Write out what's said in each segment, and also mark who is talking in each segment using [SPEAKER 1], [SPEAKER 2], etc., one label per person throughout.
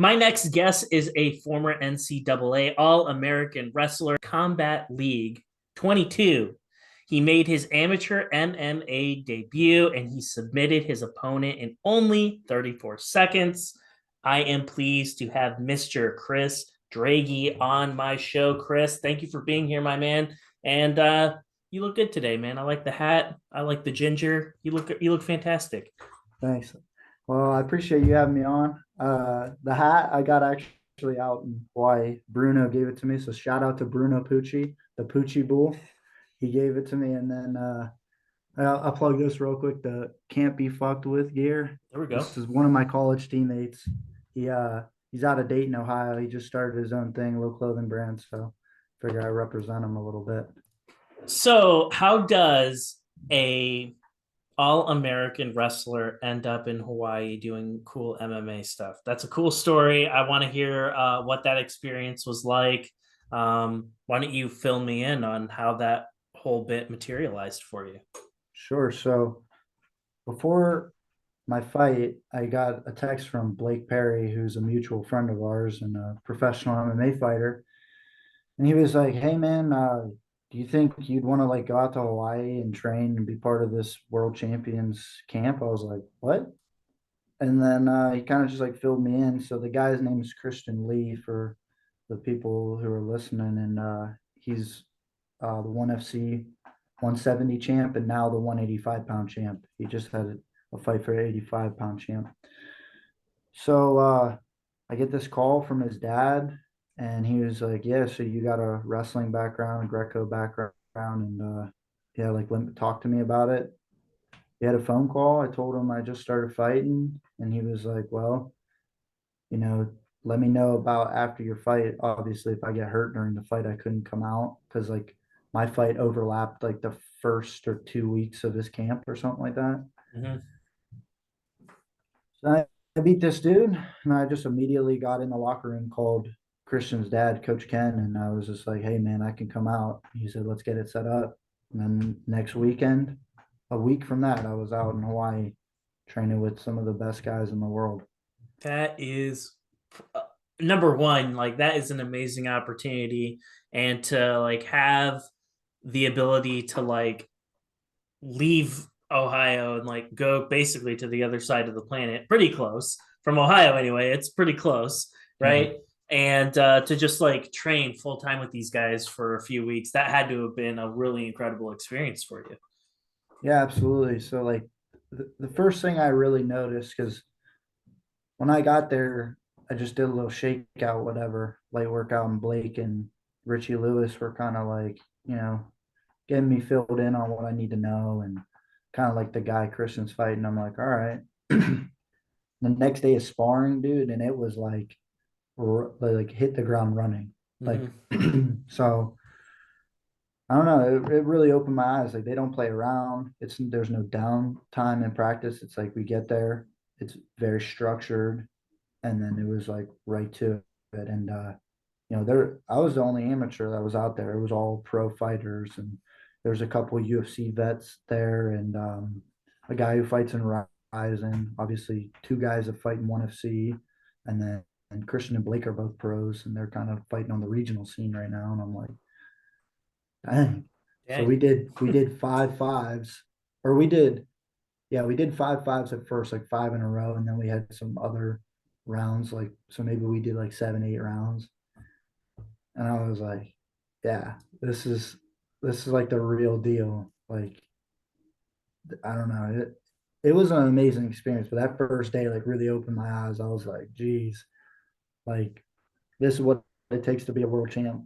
[SPEAKER 1] My next guest is a former NCAA All-American wrestler, Combat League 22. He made his amateur MMA debut and he submitted his opponent in only 34 seconds. I am pleased to have Mr. Chris Droege on my show. Chris, thank you for being here, my man. And you look good today, man. I like the hat. I like the ginger. You look fantastic.
[SPEAKER 2] Thanks. Well, I appreciate you having me on. The hat I got actually out in Hawaii. Bruno gave it to me. So shout out to Bruno Pucci, the Pucci Bull. He gave it to me. And then I'll plug this real quick. The Can't Be Fucked With gear.
[SPEAKER 1] There we go.
[SPEAKER 2] This is one of my college teammates. He's out of Dayton, Ohio. He just started his own thing, little clothing brand. So figure I represent him a little bit.
[SPEAKER 1] So, how does a all-American wrestler end up in Hawaii doing cool MMA stuff? That's a cool story. I want to hear what that experience was like. Why don't you fill me in on how that whole bit materialized for you?
[SPEAKER 2] Sure. So before my fight, I got a text from Blake Perry, who's a mutual friend of ours and a professional MMA fighter. And he was like, "Hey man, do you think you'd want to like go out to Hawaii and train and be part of this world champions camp?" I was like, "What?" And then he kind of just like filled me in. So the guy's name is Christian Lee for the people who are listening, and he's the ONE FC 170 champ and now the 185-pound champ. He just had a fight for 85-pound champ. So I get this call from his dad, and he was like, "Yeah, so you got a wrestling background, a Greco background, and yeah, like talk to me about it." He had a phone call. I told him I just started fighting, and he was like, "Well, you know, let me know about after your fight. Obviously, if I get hurt during the fight, I couldn't come out because like my fight overlapped like the first or 2 weeks of his camp or something like that."
[SPEAKER 1] Mhm.
[SPEAKER 2] So I beat this dude, and I just immediately got in the locker room, called Christian's dad, Coach Ken, and I was just like, "Hey man, I can come out." He said, "Let's get it set up." And then next weekend, a week from that, I was out in Hawaii training with some of the best guys in the world.
[SPEAKER 1] That is uh, number one. Like that is an amazing opportunity, and to like have the ability to like leave Ohio and like go basically to the other side of the planet, pretty close from Ohio anyway. It's pretty close,
[SPEAKER 2] Yeah.
[SPEAKER 1] right? And to just like train full time with these guys for a few weeks, that had to have been a really incredible experience for you.
[SPEAKER 2] Yeah, absolutely. So like the first thing I really noticed, because when I got there, I just did a little shakeout, whatever, light workout, and Blake and Richie Lewis were kind of like, getting me filled in on what I need to know, and kind of like the guy Christian's fighting. I'm like, all right. The next day of sparring, dude, and it was like hit the ground running. Like
[SPEAKER 1] Mm-hmm.
[SPEAKER 2] so I don't know. It really opened my eyes. Like they don't play around. There's no downtime in practice. It's like we get there, it's very structured, and then it was like right to it. And there I was the only amateur that was out there. It was all pro fighters, and there's a couple UFC vets there, and a guy who fights in Ryzen. Obviously, two guys that fight in ONE FC, and then and Christian and Blake are both pros, and they're kind of fighting on the regional scene right now. And I'm like, dang. So
[SPEAKER 1] Dang.
[SPEAKER 2] we did five fives, or we did five fives at first, like five in a row, and then we had some other rounds, like so maybe we did like 7, 8 rounds. And I was like, yeah, this is like the real deal. Like, I don't know. It was an amazing experience, but that first day like really opened my eyes. I was like, geez, like this is what it takes to be a world champ.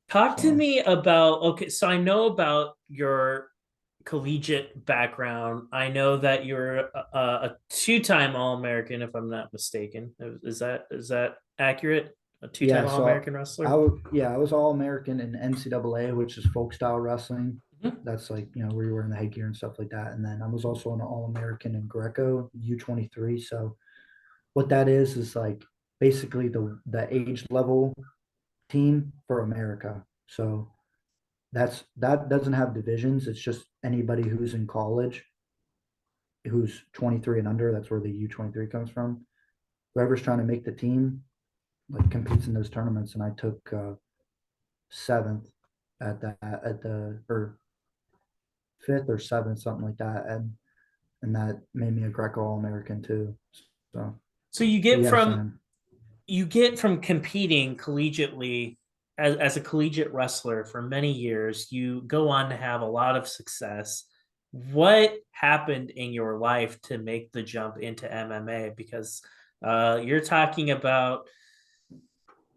[SPEAKER 1] Talk to
[SPEAKER 2] So
[SPEAKER 1] me about okay, so I know about your collegiate background. I know that you're a two-time All-American, if I'm not mistaken. Is that accurate? A two-time
[SPEAKER 2] yeah, so
[SPEAKER 1] All-American wrestler?
[SPEAKER 2] I was all American in NCAA, which is folk style wrestling.
[SPEAKER 1] Mhm.
[SPEAKER 2] That's like, where you're wearing the headgear and stuff like that. And then I was also an All American in Greco U23. So what that is like basically the age level team for America. So that doesn't have divisions. It's just anybody who's in college who's 23 and under. That's where the U23 comes from. whoever's trying to make the team like competes in those tournaments, and I took seventh at the or fifth or seventh, something like that, and that made me a Greco All-American too. So,
[SPEAKER 1] So you
[SPEAKER 2] but
[SPEAKER 1] get
[SPEAKER 2] yes,
[SPEAKER 1] from
[SPEAKER 2] I'm.
[SPEAKER 1] you get from competing collegiately as a collegiate wrestler for many years, you go on to have a lot of success. What happened in your life to make the jump into MMA? Because you're talking about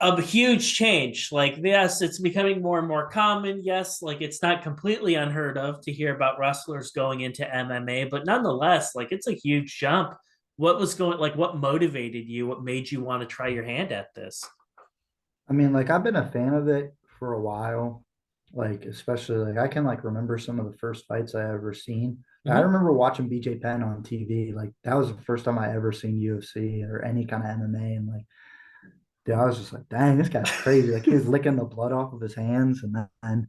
[SPEAKER 1] a huge change. Like, yes, it's becoming more and more common. Yes, like it's not completely unheard of to hear about wrestlers going into MMA, but nonetheless, like it's a huge jump. What was going like what motivated you? What made you want to try your hand at this?
[SPEAKER 2] I mean, like I've been a fan of it for a while. Like especially like I can like remember some of the first fights I ever seen. I
[SPEAKER 1] Mm-hmm.
[SPEAKER 2] remember watching BJ Penn on TV. Like that was the first time I ever seen UFC or any kind of MMA. And like, dude, I was just like, dang, this guy's crazy. Like he was licking the blood off of his hands, and then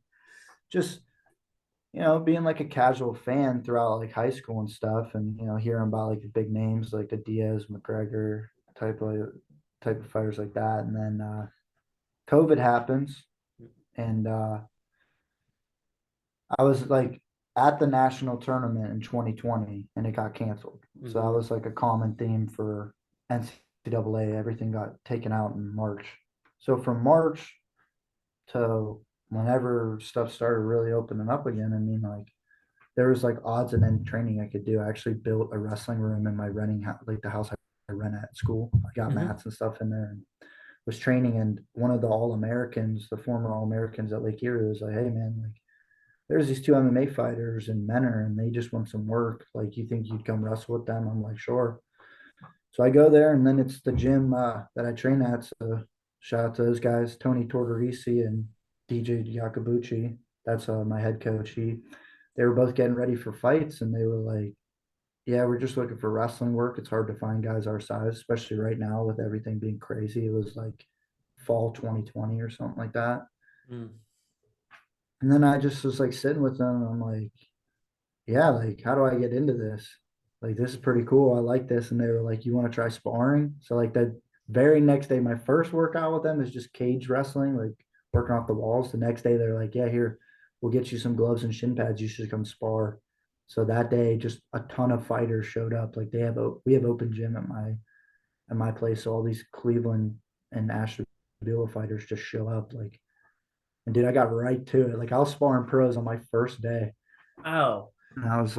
[SPEAKER 2] just being like a casual fan throughout like high school and stuff, and hearing about like the big names like the Diaz, McGregor type of fighters like that, and then COVID happens, and I was like at the national tournament in 2020, and it got canceled. So that
[SPEAKER 1] Mm-hmm.
[SPEAKER 2] was like a common theme for NCAA. Everything got taken out in March. So from March to whenever stuff started really opening up again, I mean, like there was like odds and end training I could do. I actually built a wrestling room in my renting house, like the house I rent at school. I got
[SPEAKER 1] Mm-hmm.
[SPEAKER 2] mats and stuff in there and was training. And one of the All-Americans, the former All-Americans at Lake Erie, was like, "Hey man, like there's these two MMA fighters in Menor, and they just want some work. Like, you think you'd come wrestle with them?" I'm like, "Sure." So I go there, and then it's the gym that I train at. So shout out to those guys, Tony Tortorisi and DJ Yacobucci. That's my head coach. They were both getting ready for fights, and they were like, "Yeah, we're just looking for wrestling work. It's hard to find guys our size, especially right now with everything being crazy." It was like fall 2020 or something like that.
[SPEAKER 1] Mm.
[SPEAKER 2] And then I just was like sitting with them, and I'm like, "Yeah, like how do I get into this? Like this is pretty cool. I like this." And they were like, "You want to try sparring?" So like the very next day, my first workout with them is just cage wrestling, like working off the walls. The next day, they're like, "Yeah, here, we'll get you some gloves and shin pads. You should come spar." So that day, just a ton of fighters showed up. Like we have open gym at my place, so all these Cleveland and Ashtabula fighters just show up. Like, and dude, I got right to it. Like I was sparring pros on my first day.
[SPEAKER 1] Oh,
[SPEAKER 2] And I was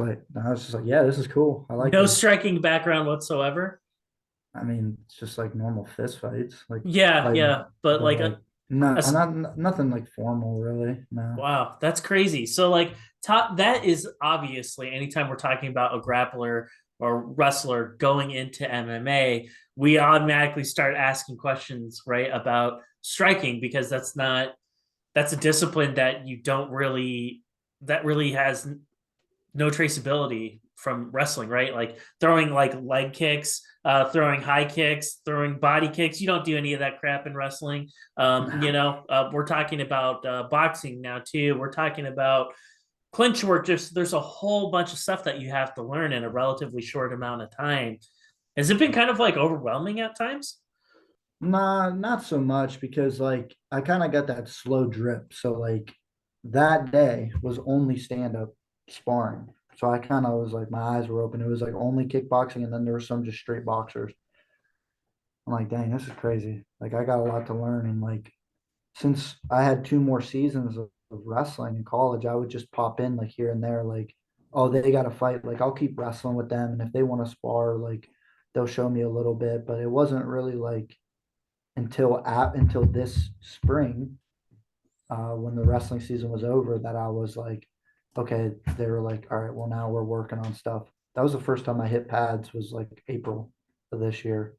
[SPEAKER 2] just like, yeah, this is cool. I like
[SPEAKER 1] no
[SPEAKER 2] this.
[SPEAKER 1] striking background whatsoever.
[SPEAKER 2] I mean, it's just like normal fist fights, like
[SPEAKER 1] Yeah,
[SPEAKER 2] fighting,
[SPEAKER 1] yeah, but
[SPEAKER 2] but
[SPEAKER 1] like
[SPEAKER 2] like not,
[SPEAKER 1] a
[SPEAKER 2] not nothing like formal, really. No.
[SPEAKER 1] wow, that's crazy. So like top that is obviously anytime we're talking about a grappler or wrestler going into MMA, we automatically start asking questions, right, about striking because that's a discipline that you don't really that really has no traceability from wrestling, right? Like throwing like leg kicks, throwing high kicks, throwing body kicks. You don't do any of that crap in wrestling.
[SPEAKER 2] No.
[SPEAKER 1] We're talking about boxing now too. We're talking about clinch work. Just there's a whole bunch of stuff that you have to learn in a relatively short amount of time. Has it been kind of like overwhelming at times?
[SPEAKER 2] Nah, not so much because like I kind of got that slow drip. So like that day was only stand up sparring. So I kind of was like my eyes were open. It was like only kickboxing, and then there were some just straight boxers. I'm like, dang, this is crazy. Like I got a lot to learn, and like since I had two more seasons of wrestling in college, I would just pop in like here and there, like, oh, they got to fight. Like, I'll keep wrestling with them. And if they want to spar, like, they'll show me a little bit. But it wasn't really like until this spring, when the wrestling season was over, that I was like, okay, they were like, all right, well, now we're working on stuff. That was the first time I hit pads, was like April of this year.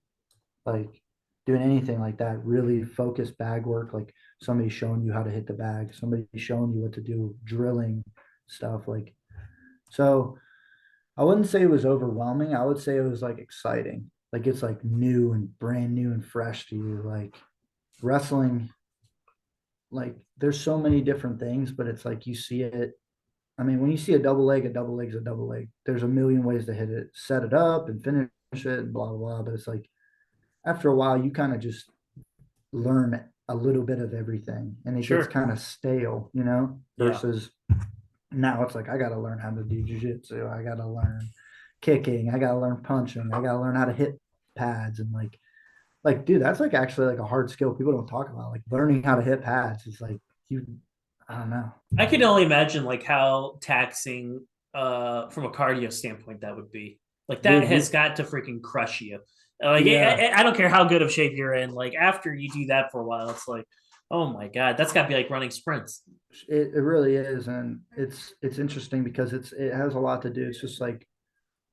[SPEAKER 2] Like, doing anything like that, really focused bag work, like somebody showing you how to hit the bag, somebody showing you what to do, drilling stuff. Like, so I wouldn't say it was overwhelming. I would say it was like exciting. Like it's like new and brand new and fresh to you. Like wrestling, like there's so many different things, but it's like you see it. I mean, when you see a double leg's a double leg. There's a million ways to hit it, set it up and finish it, and blah blah blah. But it's like after a while, you kind of just learn a little bit of everything, and it gets
[SPEAKER 1] Sure.
[SPEAKER 2] kind of stale, you know,
[SPEAKER 1] Yeah.
[SPEAKER 2] versus now it's like I got to learn how to do jujitsu. I got to learn kicking. I got to learn punching. I got to learn how to hit pads and like dude, that's like actually like a hard skill people don't talk about. Like learning how to hit pads is like you, I don't know.
[SPEAKER 1] I can only imagine like how taxing from a cardio standpoint that would be. Like that
[SPEAKER 2] Dude,
[SPEAKER 1] has
[SPEAKER 2] you
[SPEAKER 1] got to freaking crush you. Like
[SPEAKER 2] yeah,
[SPEAKER 1] I don't care how good of shape you're in. Like after you do that for a while, it's like, oh my god, that's got to be like running sprints.
[SPEAKER 2] it really is, and it's interesting because it has a lot to do. It's just like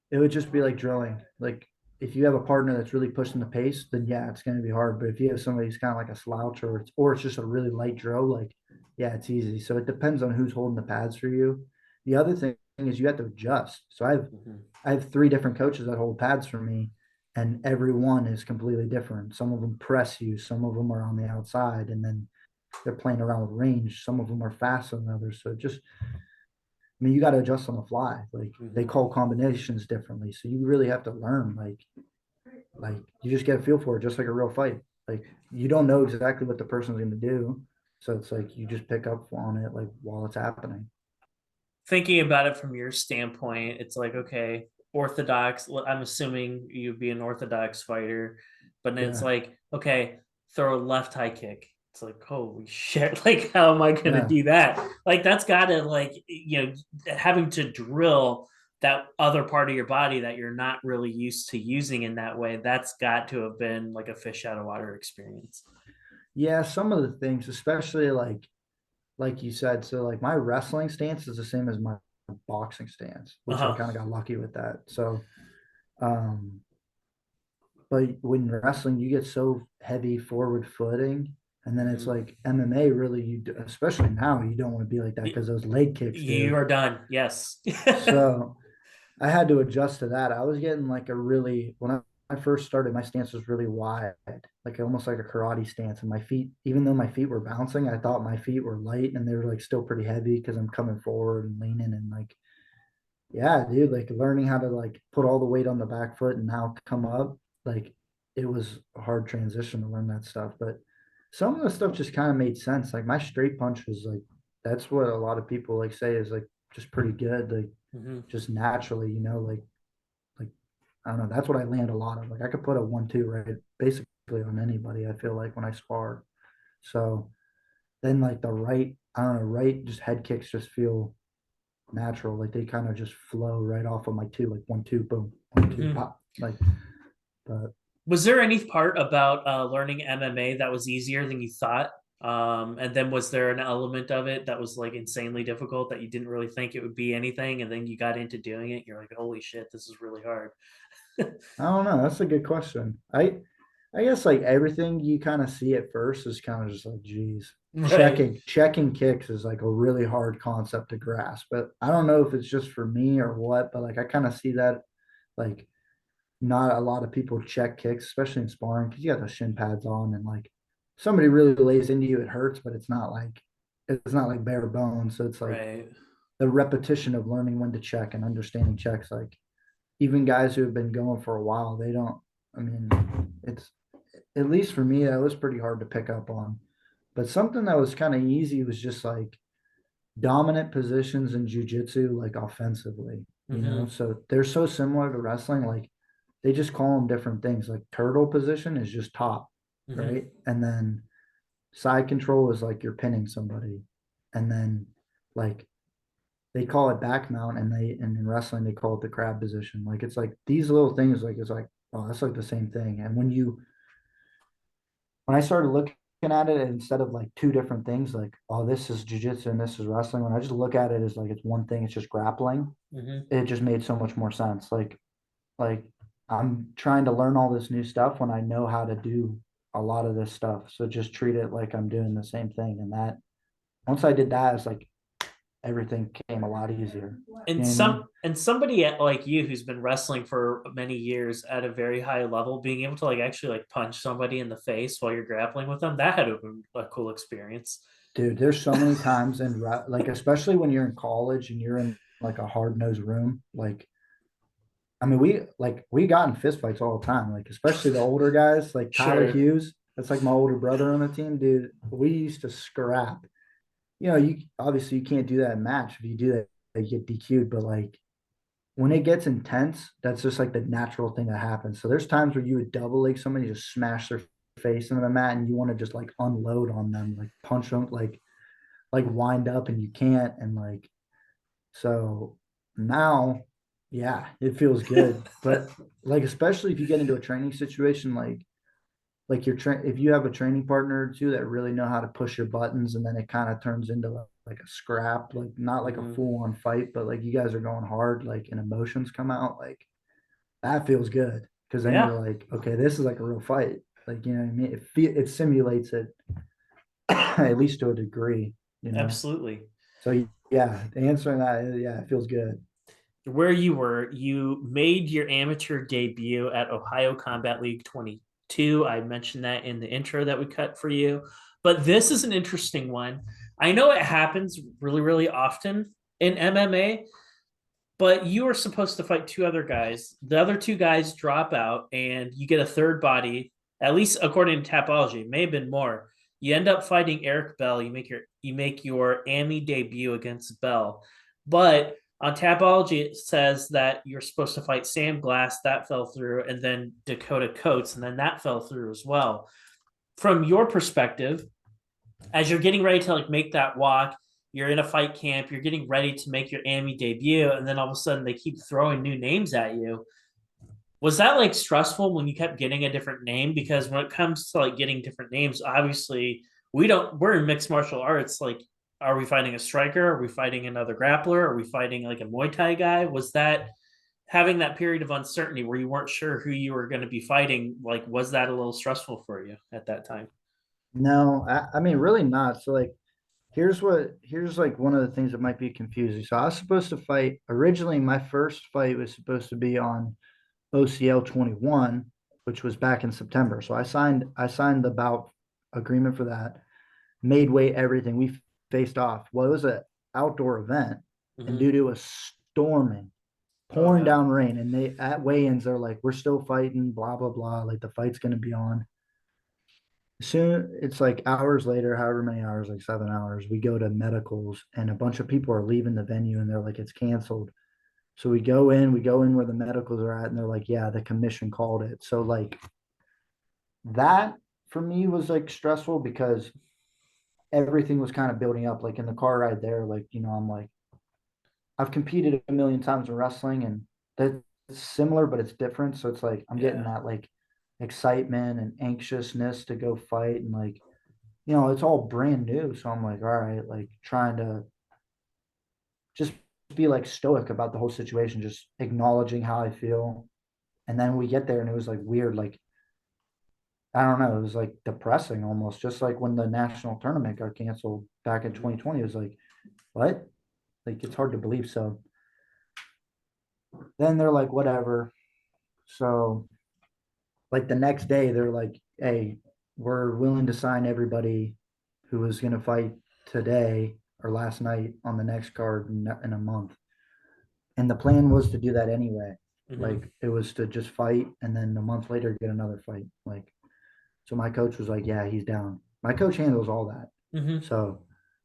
[SPEAKER 2] it would just be like drilling. Like if you have a partner that's really pushing the pace, then yeah, it's going to be hard. But if you have somebody who's kind of like a slouch or it's just a really light drill, like yeah, it's easy. So it depends on who's holding the pads for you. The other thing is you have to adjust. So
[SPEAKER 1] Mhm.
[SPEAKER 2] I have three different coaches that hold pads for me, and every one is completely different. Some of them press you, some of them are on the outside, and then they're playing around with range. Some of them are faster than others. So just I mean, you got to adjust on the fly. Like they
[SPEAKER 1] Mhm.
[SPEAKER 2] call combinations differently, so you really have to learn. Like you just get a feel for it, just like a real fight. Like you don't know exactly what the person's going to do, so it's like you just pick up on it like while it's happening.
[SPEAKER 1] Thinking about it from your standpoint, it's like okay, orthodox. I'm assuming you'd be an orthodox fighter, but then it's
[SPEAKER 2] Yeah,
[SPEAKER 1] like okay, throw a left high kick. It's like holy shit! Like how am I gonna
[SPEAKER 2] yeah,
[SPEAKER 1] do that? Like that's gotta like having to drill that other part of your body that you're not really used to using in that way. That's got to have been like a fish out of water experience.
[SPEAKER 2] yeah. Some of the things, especially like you said, so like my wrestling stance is the same as my boxing stance,
[SPEAKER 1] Uh
[SPEAKER 2] which I
[SPEAKER 1] huh.
[SPEAKER 2] kind of got lucky with that. So, um, but when wrestling, you get so heavy forward footing, and then it's
[SPEAKER 1] Mm-hmm.
[SPEAKER 2] like MMA. Really, especially now, you don't want to be like that because those leg kicks,
[SPEAKER 1] You
[SPEAKER 2] dude.
[SPEAKER 1] are done. Yes.
[SPEAKER 2] So I had to adjust to that. I was getting like a really when I first started, my stance was really wide, like almost like a karate stance. And my feet, even though my feet were bouncing, I thought my feet were light and they were like still pretty heavy because I'm coming forward and leaning and like yeah, dude, like learning how to like put all the weight on the back foot and now come up, like it was a hard transition to learn that stuff. But some of the stuff just kind of made sense. Like my straight punch was like that's what a lot of people like say is like just pretty good, like
[SPEAKER 1] Mm-hmm.
[SPEAKER 2] just naturally, like I don't know, that's what I land a lot of. Like I could put a 1-2 right basically on anybody, I feel like when I spar. So then like the right, I don't know, right just head kicks just feel natural. Like they kind of just flow right off of my two, like 1-2, boom, 1-2,
[SPEAKER 1] Mm-hmm.
[SPEAKER 2] pop. Like, but
[SPEAKER 1] Was there any part about learning MMA that was easier than you thought? And then was there an element of it that was like insanely difficult that you didn't really think it would be anything, and then you got into doing it, you're like, holy shit, this is really hard.
[SPEAKER 2] I don't know. That's a good question. I guess like everything you kind of see at first is kind of just like, geez,
[SPEAKER 1] Right.
[SPEAKER 2] checking kicks is like a really hard concept to grasp. But I don't know if it's just for me or what, but like I kind of see that like not a lot of people check kicks, especially in sparring, because you got the shin pads on and like somebody really lays into you, it hurts, but it's not like bare bones. So it's like
[SPEAKER 1] Right.
[SPEAKER 2] the repetition of learning when to check and understanding checks. Like even guys who have been going for a while, they don't. I mean, it's at least for me, that was pretty hard to pick up on. But something that was kind of easy was just like dominant positions in jujitsu, like offensively, you know?
[SPEAKER 1] Mm-hmm.
[SPEAKER 2] So they're so similar to wrestling. Like they just call them different things. Like turtle position is just top,
[SPEAKER 1] Mm-hmm.
[SPEAKER 2] right? And then side control is like you're pinning somebody. And then like they call it back mount and in wrestling they call it the crab position. Like it's like these little things, like it's like, oh, that's like the same thing. And when I started looking at it instead of like two different things, like, oh, this is jujitsu and this is wrestling, when I just look at it as like it's one thing, it's just grappling,
[SPEAKER 1] Mm-hmm.
[SPEAKER 2] it just made so much more sense. Like I'm trying to learn all this new stuff when I know how to do a lot of this stuff. So just treat it like I'm doing the same thing. And that once I did that, it's like everything came a lot easier. You
[SPEAKER 1] and
[SPEAKER 2] know what I mean?
[SPEAKER 1] somebody like you who's been wrestling for many years at a very high level, being able to like actually like punch somebody in the face while you're grappling with them, that had to have been a cool experience.
[SPEAKER 2] Dude, there's so many times like especially when you're in college and you're in like a hard nosed room, like I mean, we got in fist fights all the time, like especially the older guys, like Tyler
[SPEAKER 1] Sure.
[SPEAKER 2] Hughes. That's like my older brother on the team, dude. We used to scrap. You obviously you can't do that in match. If you do that, you get DQ'd. But like when it gets intense, that's just like the natural thing that happens. So there's times where you would double leg somebody, just smash their face into the mat, and you want to just like unload on them, like punch them, like wind up, and you can't. And like so now, yeah, it feels good. But like especially if you get into a training situation, like if you have a training partner or two that really know how to push your buttons, and then it kind of turns into like a scrap, like not like a
[SPEAKER 1] Mhm.
[SPEAKER 2] full on fight, but like you guys are going hard, like and emotions come out, like that feels good because then
[SPEAKER 1] Yeah,
[SPEAKER 2] you're like, okay, this is like a real fight. Like you know what I mean? It simulates it at least to a degree, you know.
[SPEAKER 1] absolutely.
[SPEAKER 2] So yeah, answering that, yeah, it feels good.
[SPEAKER 1] Where you were, you made your amateur debut at Ohio Combat League 22. I mentioned that in the intro that we cut for you. But this is an interesting one. I know it happens really, really often in MMA, but you are supposed to fight two other guys. The other two guys drop out, and you get a third body. At least according to Tapology, it may have been more. You end up fighting Eric Bell. You make your AMI debut against Bell, but on Tapology it says that you're supposed to fight Sam Glass. That fell through, and then Dakota Coates, and then that fell through as well. From your perspective, as you're getting ready to like make that walk, you're in a fight camp, you're getting ready to make your AMI debut, and then all of a sudden they keep throwing new names at you. Was that like stressful when you kept getting a different name? Because when it comes to like getting different names, obviously we're in mixed martial arts. Like, are we fighting a striker? Are we fighting another grappler? Are we fighting like a Muay Thai guy? Was that having that period of uncertainty where you weren't sure who you were going to be fighting? Like, was that a little stressful for you at that time?
[SPEAKER 2] No, I mean really not. So like here's like one of the things that might be confusing. So I was supposed to fight originally. My first fight was supposed to be on OCL 21, which was back in September. So I signed the bout agreement for that, made weight, everything. We faced off. Well, it was an outdoor event, and
[SPEAKER 1] Mm-hmm.
[SPEAKER 2] dude, it was storming,
[SPEAKER 1] Oh
[SPEAKER 2] pouring
[SPEAKER 1] no.
[SPEAKER 2] down rain. And they at weigh-ins, they're like, we're still fighting, blah, blah, blah. Like the fight's gonna be on. Soon it's like hours later, however many hours, like 7 hours, we go to medicals and a bunch of people are leaving the venue and they're like, it's canceled. So we go in where the medicals are at, and they're like, yeah, the commission called it. So like that for me was like stressful because everything was kind of building up. Like in the car ride there, like, I'm like, I've competed a million times in wrestling and that's similar, but it's different. So it's like I'm getting
[SPEAKER 1] Yeah.
[SPEAKER 2] that like excitement and anxiousness to go fight and like, it's all brand new. So I'm like, all right, like trying to just be like stoic about the whole situation, just acknowledging how I feel. And then we get there and it was like weird, like I don't know, it was like depressing almost, just like when the national tournament got canceled back in
[SPEAKER 1] Mm-hmm.
[SPEAKER 2] 2020. It was like, what? Like it's hard to believe. So then they're like, whatever. So like the next day, they're like, hey, we're willing to sign everybody who was going to fight today or last night on the next card in a month. And the plan was to do that anyway.
[SPEAKER 1] Mm-hmm.
[SPEAKER 2] Like it was to just fight and then a month later get another fight. Like, so my coach was like, yeah, he's down. My coach handles all that.
[SPEAKER 1] Mm-hmm.
[SPEAKER 2] So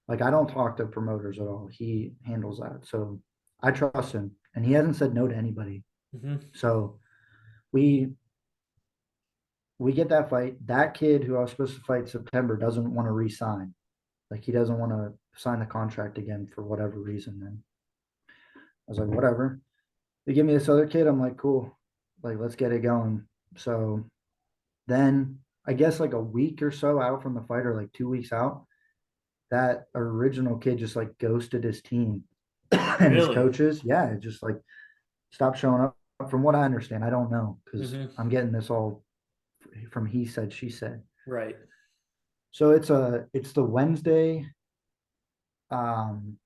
[SPEAKER 2] like I don't talk to promoters at all. He handles that. So I trust him and he hasn't said no to anybody.
[SPEAKER 1] Mm-hmm.
[SPEAKER 2] So we we get that fight. That kid who I was supposed to fight September doesn't want to re-sign. Like he doesn't want to sign the contract again for whatever reason. And I was like, whatever. They give me this other kid. I'm like, cool. Like, let's get it going. So then I guess like a week or so out from the fight, or like 2 weeks out, that original kid just like ghosted his team and his
[SPEAKER 1] Really?
[SPEAKER 2] coaches. Yeah, it just like stopped showing up. From what I understand, I don't know because
[SPEAKER 1] Mm-hmm.
[SPEAKER 2] I'm getting this all from he said, she said.
[SPEAKER 1] Right.
[SPEAKER 2] So it's the Wednesday, um,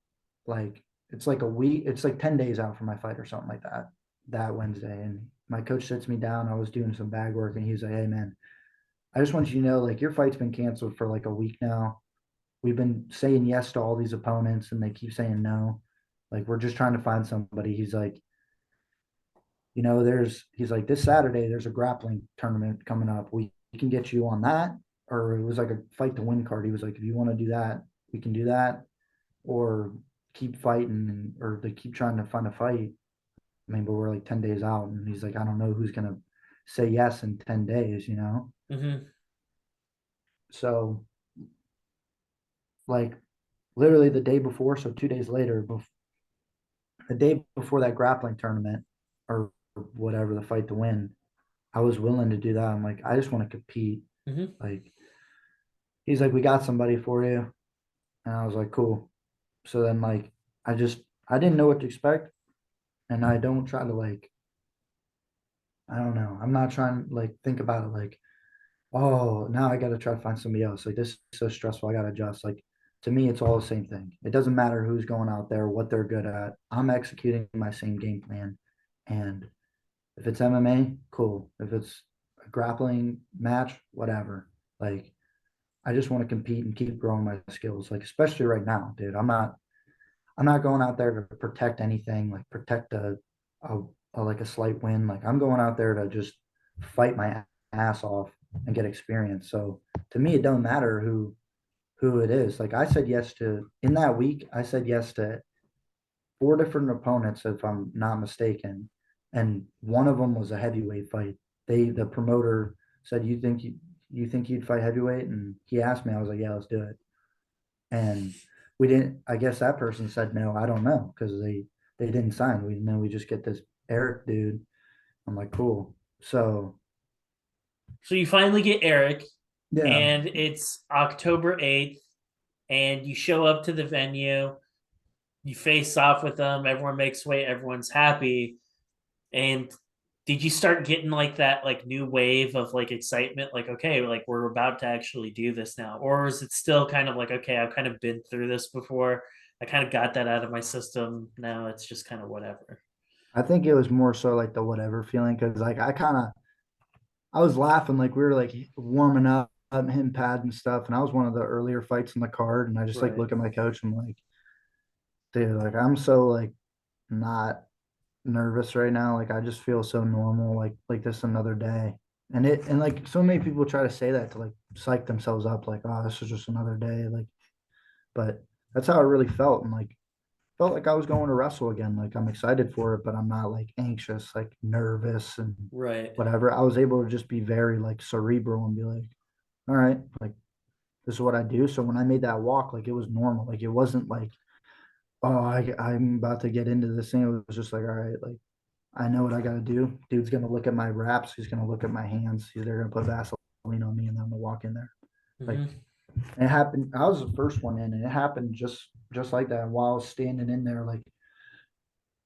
[SPEAKER 2] like it's like a week, it's like 10 days out from my fight or something like that, that Wednesday. And my coach sits me down. I was doing some bag work and he's like, hey man, I just want you to know, like, your fight's been canceled for like a week now. We've been saying yes to all these opponents and they keep saying no. Like, we're just trying to find somebody. He's like, he's like, this Saturday, there's a grappling tournament coming up. We can get you on that. Or it was like a fight to win card. He was like, if you want to do that, we can do that. Or keep fighting, or they keep trying to find a fight. I mean, but we're like 10 days out. And he's like, I don't know who's going to say yes in 10 days.
[SPEAKER 1] Mm-hmm.
[SPEAKER 2] So, like, literally the day before, so 2 days later, the day before that grappling tournament or whatever, the fight to win, I was willing to do that. I'm like, I just want to compete.
[SPEAKER 1] Mm-hmm.
[SPEAKER 2] Like, he's like, we got somebody for you. And I was like, cool. So then, like, I didn't know what to expect. And I don't try to, like, I don't know. I'm not trying to, like, think about it like, oh, now I got to try to find somebody else. Like, this is so stressful. I got to adjust. Like, to me, it's all the same thing. It doesn't matter who's going out there, what they're good at. I'm executing my same game plan. And if it's MMA, cool. If it's a grappling match, whatever. Like, I just want to compete and keep growing my skills. Like, especially right now, dude. I'm not going out there to protect anything, like protect a, like a slight win. Like, I'm going out there to just fight my ass off and get experience. So to me, it don't matter who it is. Like, I said yes to in that week. I said yes to four different opponents, if I'm not mistaken, and one of them was a heavyweight fight. The promoter said, you think you'd fight heavyweight?" And he asked me. I was like, "Yeah, let's do it." And we didn't. I guess that person said no. I don't know, because they didn't sign. We just get this Eric dude. I'm like, cool. So
[SPEAKER 1] So you finally get Eric,
[SPEAKER 2] yeah,
[SPEAKER 1] and it's October 8th, and you show up to the venue, you face off with them, everyone makes weight, everyone's happy. And did you start getting like that like new wave of like excitement, like, okay, like we're about to actually do this now? Or is it still kind of like, okay, I've kind of been through this before, I kind of got that out of my system, now it's just kind of whatever?
[SPEAKER 2] I think it was more so like the whatever feeling, because like I was laughing, like we were like warming up, hitting pads and stuff, and I was one of the earlier fights in the card, and I just like
[SPEAKER 1] Right.
[SPEAKER 2] look at my coach. I'm like, dude, like I'm so like not nervous right now. Like, I just feel so normal, like this another day. And like so many people try to say that to like psych themselves up, like, oh, this is just another day. Like, but that's how it really felt. And like felt like I was going to wrestle again. Like, I'm excited for it, but I'm not like anxious, like nervous and
[SPEAKER 1] Right.
[SPEAKER 2] whatever. I was able to just be very like cerebral and be like, all right, like this is what I do. So when I made that walk, like it was normal. Like, it wasn't like, oh, I'm about to get into this thing. It was just like, all right, like I know what I got to do. Dude's going to look at my wraps. He's going to look at my hands. They're going to put Vaseline on me, and then I'm going to walk in there. Like,
[SPEAKER 1] Mm-hmm.
[SPEAKER 2] it happened. I was the first one in, and it happened just like that. And while I was standing in there, like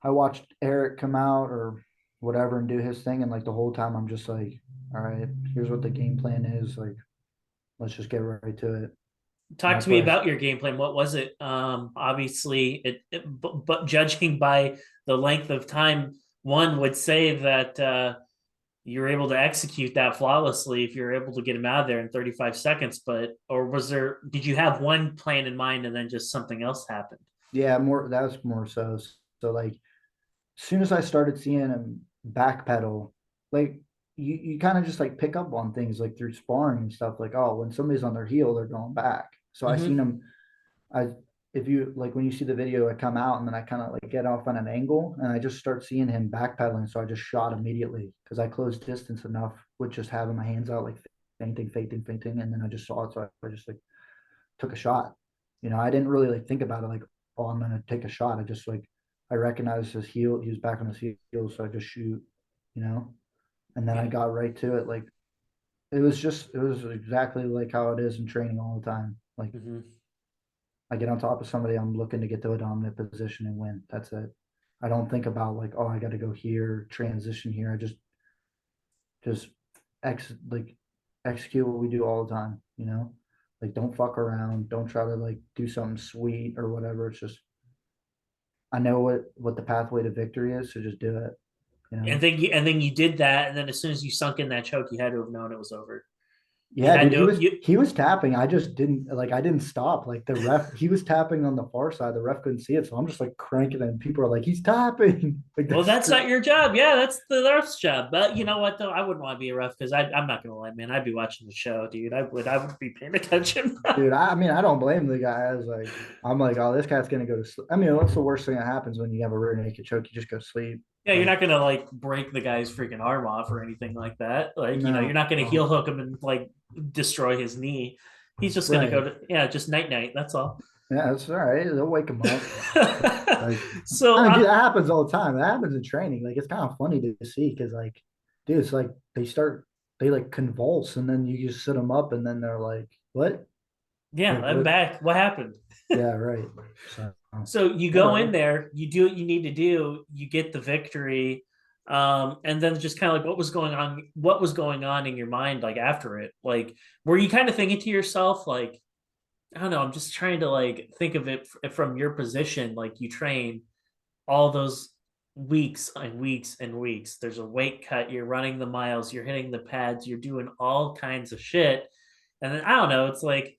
[SPEAKER 2] I watched Eric come out or whatever and do his thing, and like the whole time I'm just like, all right, here's what the game plan is. Like, let's just get right to it. And
[SPEAKER 1] Talk
[SPEAKER 2] that's
[SPEAKER 1] to me
[SPEAKER 2] what I.
[SPEAKER 1] about your game plan. What was it? Obviously, but judging by the length of time, one would say that you're able to execute that flawlessly if you're able to get him out of there in 35 seconds. But or was there? Did you have one plan in mind and then just something else happened?
[SPEAKER 2] Yeah, more. That was more so. So like, as soon as I started seeing him backpedal, like you kind of just like pick up on things like through sparring and stuff. Like, oh, when somebody's on their heel, they're going back. So I seen
[SPEAKER 1] Mm-hmm.
[SPEAKER 2] him. I if you like when you see the video, I come out and then I kind of like get off on an angle and I just start seeing him backpedaling. So I just shot immediately because I closed distance enough with just having my hands out, like fainting, and then I just saw it. So I just like took a shot. I didn't really like think about it like, oh, I'm gonna take a shot. I just like I recognized his heel. He was back on his heels, so I just shoot. You know, and then I
[SPEAKER 1] Yeah.
[SPEAKER 2] got right to it. Like, it was exactly like how it is in training all the time. Like,
[SPEAKER 1] Mm-hmm.
[SPEAKER 2] I get on top of somebody, I'm looking to get to a dominant position and win. That's it. I don't think about like, oh, I got to go here, transition here. I just like execute what we do all the time. Like, don't fuck around. Don't try to like do something sweet or whatever. It's just I know what the pathway to victory is, so just do it. You
[SPEAKER 1] And
[SPEAKER 2] know.
[SPEAKER 1] then you did that, and then as soon as you sunk in that choke, you had to have known it was over. You
[SPEAKER 2] Yeah,
[SPEAKER 1] had
[SPEAKER 2] dude,
[SPEAKER 1] to you
[SPEAKER 2] he was tapping. I just didn't like I didn't stop. Like the ref, he was tapping on the far side. The ref couldn't see it, so I'm just like cranking it, and people are like, "He's tapping!" Like
[SPEAKER 1] well,
[SPEAKER 2] this.
[SPEAKER 1] that's not your job. Yeah, that's the ref's job. But you know what though? I wouldn't want to be a ref because I'm not gonna lie, man. I'd be watching the show, dude. I would be paying attention.
[SPEAKER 2] Dude, I mean, I don't blame the guy. I was like, I'm like, oh, this guy's gonna go to sleep. I mean, what's the worst thing that happens when you have a rear naked choke? You just go to sleep.
[SPEAKER 1] Yeah, you're
[SPEAKER 2] Like,
[SPEAKER 1] not gonna like break the guy's freaking arm off or anything like that. Like, you're
[SPEAKER 2] no,
[SPEAKER 1] not gonna heel hook him and like destroy his knee. He's just gonna go
[SPEAKER 2] right?
[SPEAKER 1] to just night night. That's all.
[SPEAKER 2] Yeah, that's all right. They'll wake him up. Like,
[SPEAKER 1] So
[SPEAKER 2] I mean, dude, that happens all the time. That happens in training. Like, it's kind of funny to see because, like, dude, it's like they like convulse, and then you just sit them up, and then they're like, "What?
[SPEAKER 1] yeah,
[SPEAKER 2] Like,
[SPEAKER 1] I'm
[SPEAKER 2] what?"
[SPEAKER 1] back. What happened?
[SPEAKER 2] Yeah, right. So,
[SPEAKER 1] So you go in
[SPEAKER 2] whatever.
[SPEAKER 1] there, you do what you need to do, you get the victory, and then just kind of like what was going on in your mind like after it? Like, were you kind of thinking to yourself, like, I don't know, I'm just trying to like think of it from your position, like you train all those weeks and weeks and weeks. There's a weight cut, you're running the miles, you're hitting the pads, you're doing all kinds of shit. And then I don't know, it's like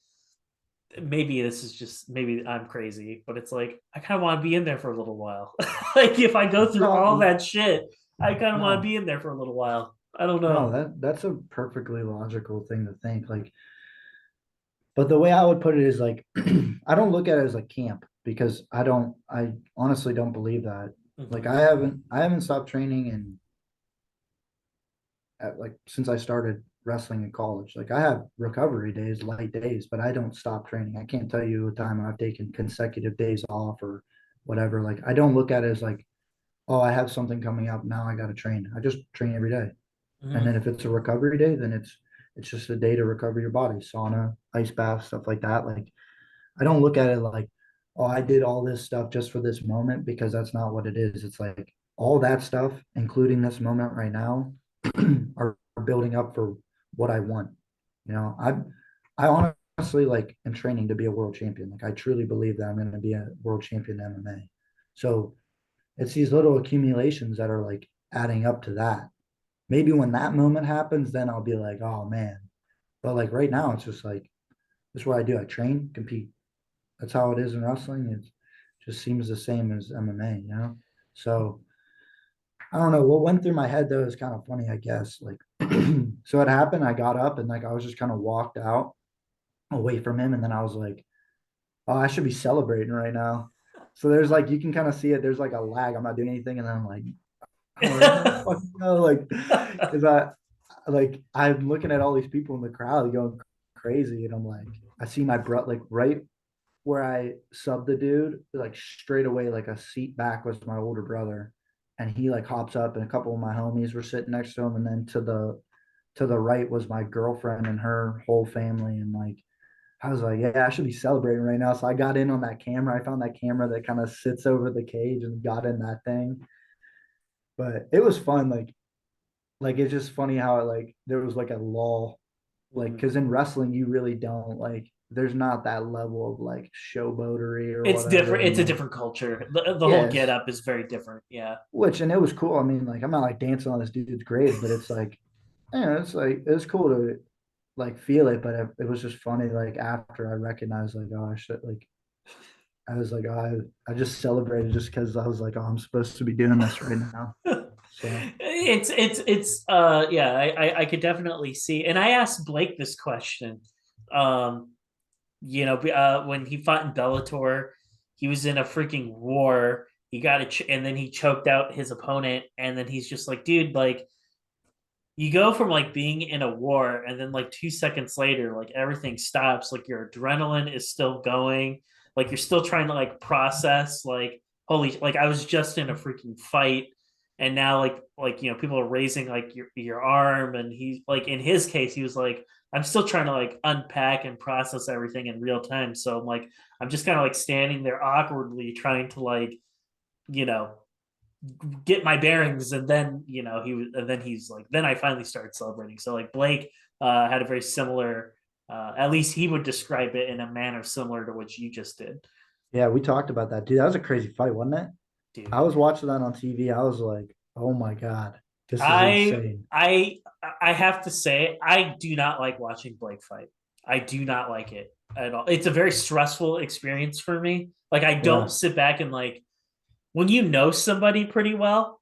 [SPEAKER 1] maybe this is just maybe I'm crazy, but it's like I kind of want to be in there for a little while. Like if I go through all
[SPEAKER 2] No,
[SPEAKER 1] that shit, I kind of want to
[SPEAKER 2] no,
[SPEAKER 1] be in there for a little while. I don't
[SPEAKER 2] no.
[SPEAKER 1] know.
[SPEAKER 2] That's a perfectly logical thing to think. Like, but the way I would put it is like, I don't look at it as a camp because I honestly don't believe that. Like,
[SPEAKER 1] Mm-hmm.
[SPEAKER 2] I haven't stopped training and at like since I started wrestling in college. Like I have recovery days, light days, but I don't stop training. I can't tell you a time I've taken consecutive days off or whatever. Like I don't look at it as like, oh, I have something coming up now. I got to train. I just train every day. And
[SPEAKER 1] Mm-hmm.
[SPEAKER 2] then if it's a recovery day, then it's just a day to recover your body, sauna, ice bath, stuff like that. Like I don't look at it like, oh, I did all this stuff just for this moment because that's not what it is. It's like all that stuff, including this moment right now, are building up for what I want. You know, I honestly like am training to be a world champion. Like I truly believe that I'm going to be a world champion in MMA. So it's these little accumulations that are like adding up to that. Maybe when that moment happens, then I'll be like, oh man. But like right now, it's just like this is what I do. I train, compete. That's how it is in wrestling. It just seems the same as MMA, you know? So I don't know. What went through my head though is kind of funny, I guess. Like, so it happened. I got up and like I was just kind of walked out away from him. And then I was like, oh, I should be celebrating right now. So there's like, you can kind of see it. There's like a lag. I'm not doing anything. And then I'm like, oh, no, fucking no. Like, cause I'm looking at all these people in the crowd going crazy. And I'm like, I see my bro, like right where I subbed the dude, like straight away, like a seat back was my older brother. And he like hops up and a couple of my homies were sitting next to him. And then to the right was my girlfriend and her whole family. And like I was like, yeah, I should be celebrating right now. So I got in on that camera. I found that camera that kind of sits over the cage and got in that thing. But it was fun. Like it's just funny how it like there was like a lull like
[SPEAKER 1] Mhm.
[SPEAKER 2] because in wrestling you really don't like there's not that level of like showboatery or
[SPEAKER 1] It's
[SPEAKER 2] whatever
[SPEAKER 1] different.
[SPEAKER 2] and
[SPEAKER 1] It's a
[SPEAKER 2] like
[SPEAKER 1] different culture. The whole get
[SPEAKER 2] yes
[SPEAKER 1] up is very different. Yeah.
[SPEAKER 2] which and it was cool. I mean like I'm not like dancing on this dude's grave but it's like it's like it was cool to like feel it but it was just funny like after I recognized like oh I should like I was like oh, I just celebrated just because I was like oh I'm supposed to be doing this right now so
[SPEAKER 1] It's yeah, I could definitely see. And I asked Blake this question. Um, when he fought in Bellator, he was in a freaking war. He got and then he choked out his opponent, and then he's just like, dude, like you go from like being in a war, and then like 2 seconds later, like everything stops, like your adrenaline is still going, like you're still trying to like process, like holy, like I was just in a freaking fight, and now people are raising like your arm, and he's like in his case, he was like, I'm still trying to like unpack and process everything in real time. So I'm like, I'm just kind of like standing there awkwardly trying to like, you know, get my bearings, and then he's like, then I finally started celebrating. So like Blake had a very similar, at least he would describe it in a manner similar to what you just did.
[SPEAKER 2] yeah we talked about that dude that was a crazy fight wasn't it I
[SPEAKER 1] Dude,
[SPEAKER 2] was watching that on TV I was like oh my god This is
[SPEAKER 1] I
[SPEAKER 2] insane.
[SPEAKER 1] I I have to say I do not like watching Blake fight. I do not like it at all. It's a very stressful experience for me. Like I don't
[SPEAKER 2] Yeah,
[SPEAKER 1] sit back and like when you know somebody pretty well,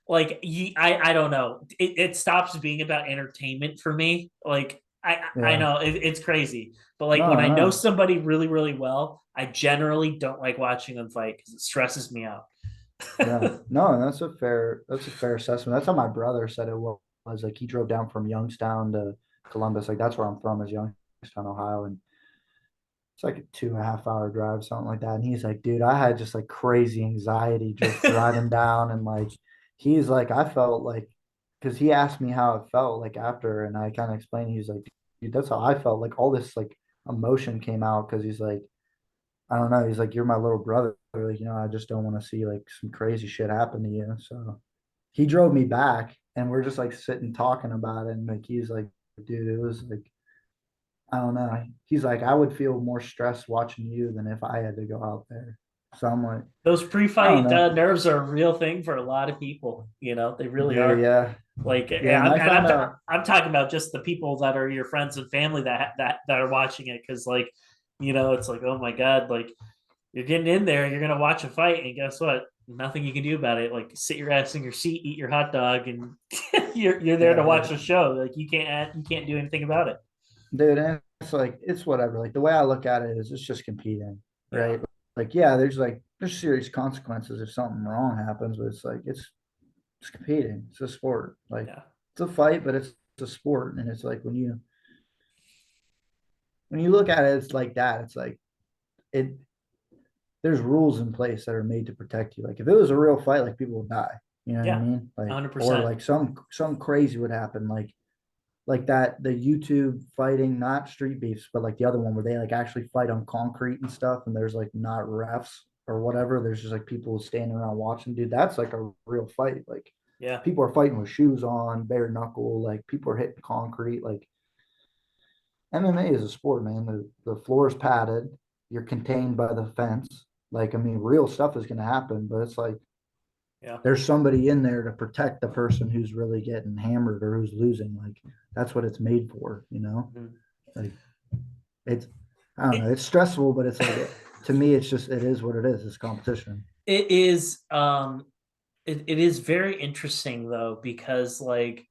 [SPEAKER 1] like I don't know. It stops being about entertainment for me. Like I
[SPEAKER 2] yeah.
[SPEAKER 1] know it's crazy, but like when
[SPEAKER 2] No,
[SPEAKER 1] I know
[SPEAKER 2] no.
[SPEAKER 1] somebody really really well, I generally don't like watching them fight because it stresses me out.
[SPEAKER 2] Yeah. No, that's a fair assessment. That's how my brother said it was. Like he drove down from Youngstown to Columbus. Like that's where I'm from, is Youngstown, Ohio. And it's like a 2.5 hour drive, something like that. And he's like, dude, I had just like crazy anxiety just driving down. And like, he's like, I felt like, because he asked me how it felt like after, and I kind of explained, he's like, dude, that's how I felt. Like all this like emotion came out because he's like, I don't know. He's like, you're my little brother. Like, I just don't want to see like some crazy shit happen to you. So he drove me back and we're just like sitting talking about it. And like, he's like, dude, it was like, I don't know. He's like, I would feel more stressed watching you than if I had to go out there. So I'm like,
[SPEAKER 1] Those
[SPEAKER 2] I don't
[SPEAKER 1] pre-fight
[SPEAKER 2] know.
[SPEAKER 1] nerves are a real thing for a lot of people. You know, they really
[SPEAKER 2] Dude,
[SPEAKER 1] are.
[SPEAKER 2] yeah.
[SPEAKER 1] Like,
[SPEAKER 2] Yeah. And I
[SPEAKER 1] and
[SPEAKER 2] found out,
[SPEAKER 1] I'm talking about just the people that are your friends and family that are watching it because, like, it's like, oh my god, like you're getting in there, you're gonna watch a fight, and guess what? Nothing you can do about it. Like, sit your ass in your seat, eat your hot dog, and you're there
[SPEAKER 2] yeah,
[SPEAKER 1] to watch
[SPEAKER 2] right.
[SPEAKER 1] the show. Like, you can't do anything about it.
[SPEAKER 2] Dude, and it's like, it's whatever. Like the way I look at it is it's just competing,
[SPEAKER 1] Yeah,
[SPEAKER 2] right? Like, yeah, there's serious consequences if something wrong happens, but it's competing. It's a sport. Like
[SPEAKER 1] yeah,
[SPEAKER 2] it's a fight, but it's a sport. And it's like when you look at it, it's like that. It's like it there's rules in place that are made to protect you. Like if it was a real fight, like people would die. You know what I
[SPEAKER 1] yeah,
[SPEAKER 2] mean? Like
[SPEAKER 1] hundred
[SPEAKER 2] or
[SPEAKER 1] percent.
[SPEAKER 2] like some crazy would happen. Like that the YouTube fighting, not street beefs, but like the other one where they like actually fight on concrete and stuff, and there's like not refs or whatever. There's just like people standing around watching. Dude, that's like a real fight. Like
[SPEAKER 1] Yeah,
[SPEAKER 2] people are fighting with shoes on, bare knuckle. Like people are hitting concrete. Like MMA is a sport, man. The floor is padded. You're contained by the fence. Like, I mean, real stuff is going to happen, but it's like
[SPEAKER 1] yeah.
[SPEAKER 2] there's somebody in there to protect the person who's really getting hammered or who's losing. Like, that's what it's made for?
[SPEAKER 1] Mhm.
[SPEAKER 2] Like, it's, I don't know, it's stressful, but it's like, to me, it's just, it is what it is. It's competition.
[SPEAKER 1] It is it is very interesting though because like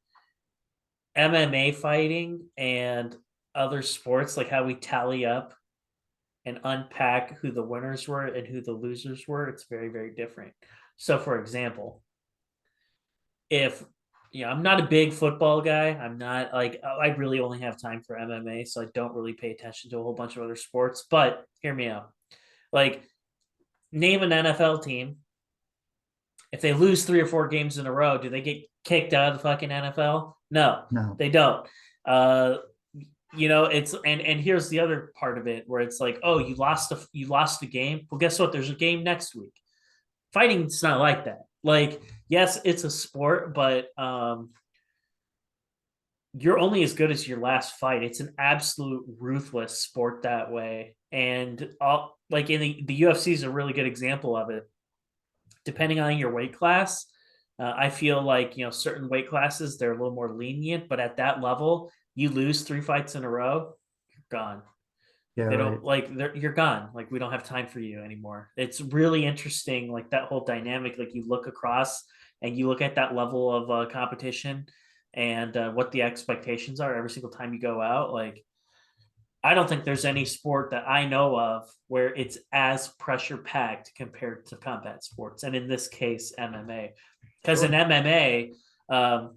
[SPEAKER 1] MMA fighting and other sports, like how we tally up and unpack who the winners were and who the losers were, it's very, very different. So, for example, if I'm not a big football guy. I'm not like I really only have time for MMA, so I don't really pay attention to a whole bunch of other sports. But hear me out. Like, name an NFL team. If they lose 3 or 4 games in a row, do they get kicked out of the fucking NFL? No,
[SPEAKER 2] No.
[SPEAKER 1] they don't. Uh, it's and here's the other part of it where it's like, oh, you lost a game. Well, guess what? There's a game next week. Fighting's not like that. Like, yes, it's a sport, but you're only as good as your last fight. It's an absolute ruthless sport that way, and like in the UFC is a really good example of it. Depending on your weight class, I feel like certain weight classes they're a little more lenient, but at that level, you lose 3 fights in a row, you're gone.
[SPEAKER 2] Yeah,
[SPEAKER 1] They don't
[SPEAKER 2] right.
[SPEAKER 1] like you're gone. Like we don't have time for you anymore. It's really interesting, like that whole dynamic. Like you look across and you look at that level of competition and what the expectations are every single time you go out. Like I don't think there's any sport that I know of where it's as pressure packed compared to combat sports, and in this case, MMA. Because in
[SPEAKER 2] Sure.
[SPEAKER 1] MMA, um,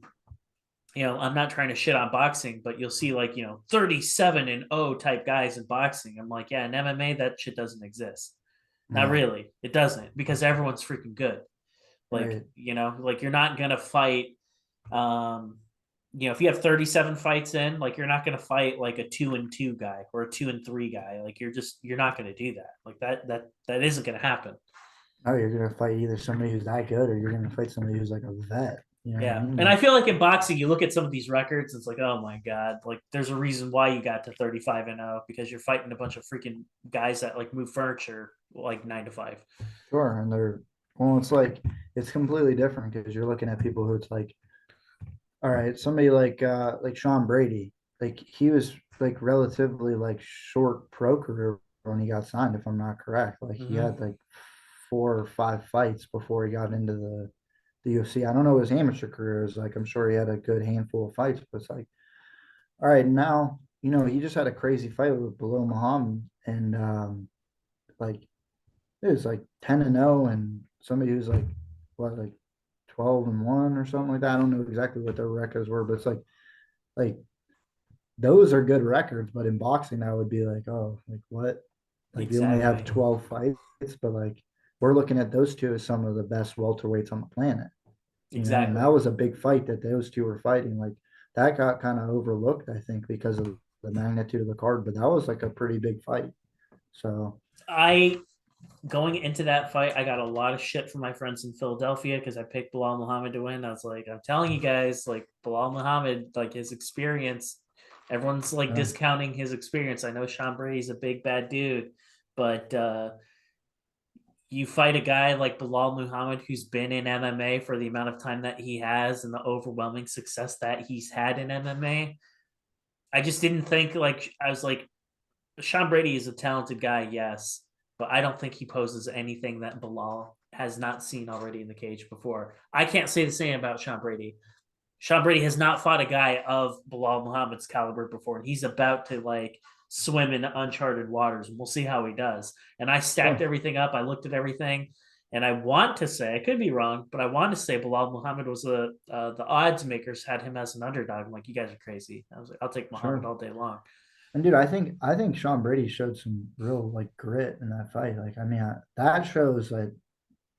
[SPEAKER 1] I'm not trying to shit on boxing, but you'll see like 37-0 type guys in boxing. I'm like, yeah, in MMA that shit doesn't exist. Not
[SPEAKER 2] Yeah,
[SPEAKER 1] really. It doesn't because everyone's freaking good. Like
[SPEAKER 2] right.
[SPEAKER 1] like you're not gonna fight. Um, if you have 37 fights in, like you're not gonna fight like a 2-2 guy or a 2-3 guy. Like you're not gonna do that. Like that isn't gonna happen.
[SPEAKER 2] Oh, you're going to fight either somebody who's that good or you're going to fight somebody who's like a vet. You know what I
[SPEAKER 1] Yeah.
[SPEAKER 2] mean?
[SPEAKER 1] And I
[SPEAKER 2] Like,
[SPEAKER 1] feel like in boxing, you look at some of these records, it's like, oh my God, like there's a reason why you got to 35-0 because you're fighting a bunch of freaking guys that like move furniture like 9 to 5.
[SPEAKER 2] sure. And well, it's like, it's completely different because you're looking at people who it's like, all right, somebody like Sean Brady, like he was like relatively like short pro career when he got signed, if I'm not correct. Like he
[SPEAKER 1] Mm-hmm.
[SPEAKER 2] had like 4 or 5 fights before he got into the UFC. I don't know what his amateur career is like. I'm sure he had a good handful of fights, but it's like, all right, now he just had a crazy fight with Bilal Muhammad, and like it was like 10-0, and somebody who's like what, like 12-1 or something like that. I don't know exactly what their records were, but it's like those are good records. But in boxing, that would be like, oh, like what? Like you only have
[SPEAKER 1] Exactly.
[SPEAKER 2] 12 fights, but like we're looking at those two as some of the best welterweights on the planet. And that
[SPEAKER 1] Exactly.
[SPEAKER 2] was a big fight that those two were fighting. Like that got kind of overlooked, I think, because of the magnitude of the card, but that was like a pretty big fight. So
[SPEAKER 1] I Going into that fight, I got a lot of shit from my friends in Philadelphia because I picked Bilal Muhammad to win. I was like, I'm telling you guys, like Bilal Muhammad, like his experience, everyone's like
[SPEAKER 2] yeah,
[SPEAKER 1] discounting his experience. I know Sean Brady's a big bad dude, but you fight a guy like Bilal Muhammad who's been in MMA for the amount of time that he has and the overwhelming success that he's had in MMA. I just didn't think like I was like Sean Brady is a talented guy, yes, but I don't think he poses anything that Bilal has not seen already in the cage before. I can't say the same about Sean Brady. Sean Brady has not fought a guy of Bilal Muhammad's caliber before, and he's about to like swim in uncharted waters. And we'll see how he does. And I stacked
[SPEAKER 2] sure,
[SPEAKER 1] everything up. I looked at everything, and I want to say I could be wrong, but I want to say Bilal Muhammad was the odds makers had him as an underdog. I'm like, you guys are crazy. I was like, I'll take Muhammad
[SPEAKER 2] sure.
[SPEAKER 1] all day long.
[SPEAKER 2] And dude, I think Sean Brady showed some real like grit in that fight. Like, I mean, that shows like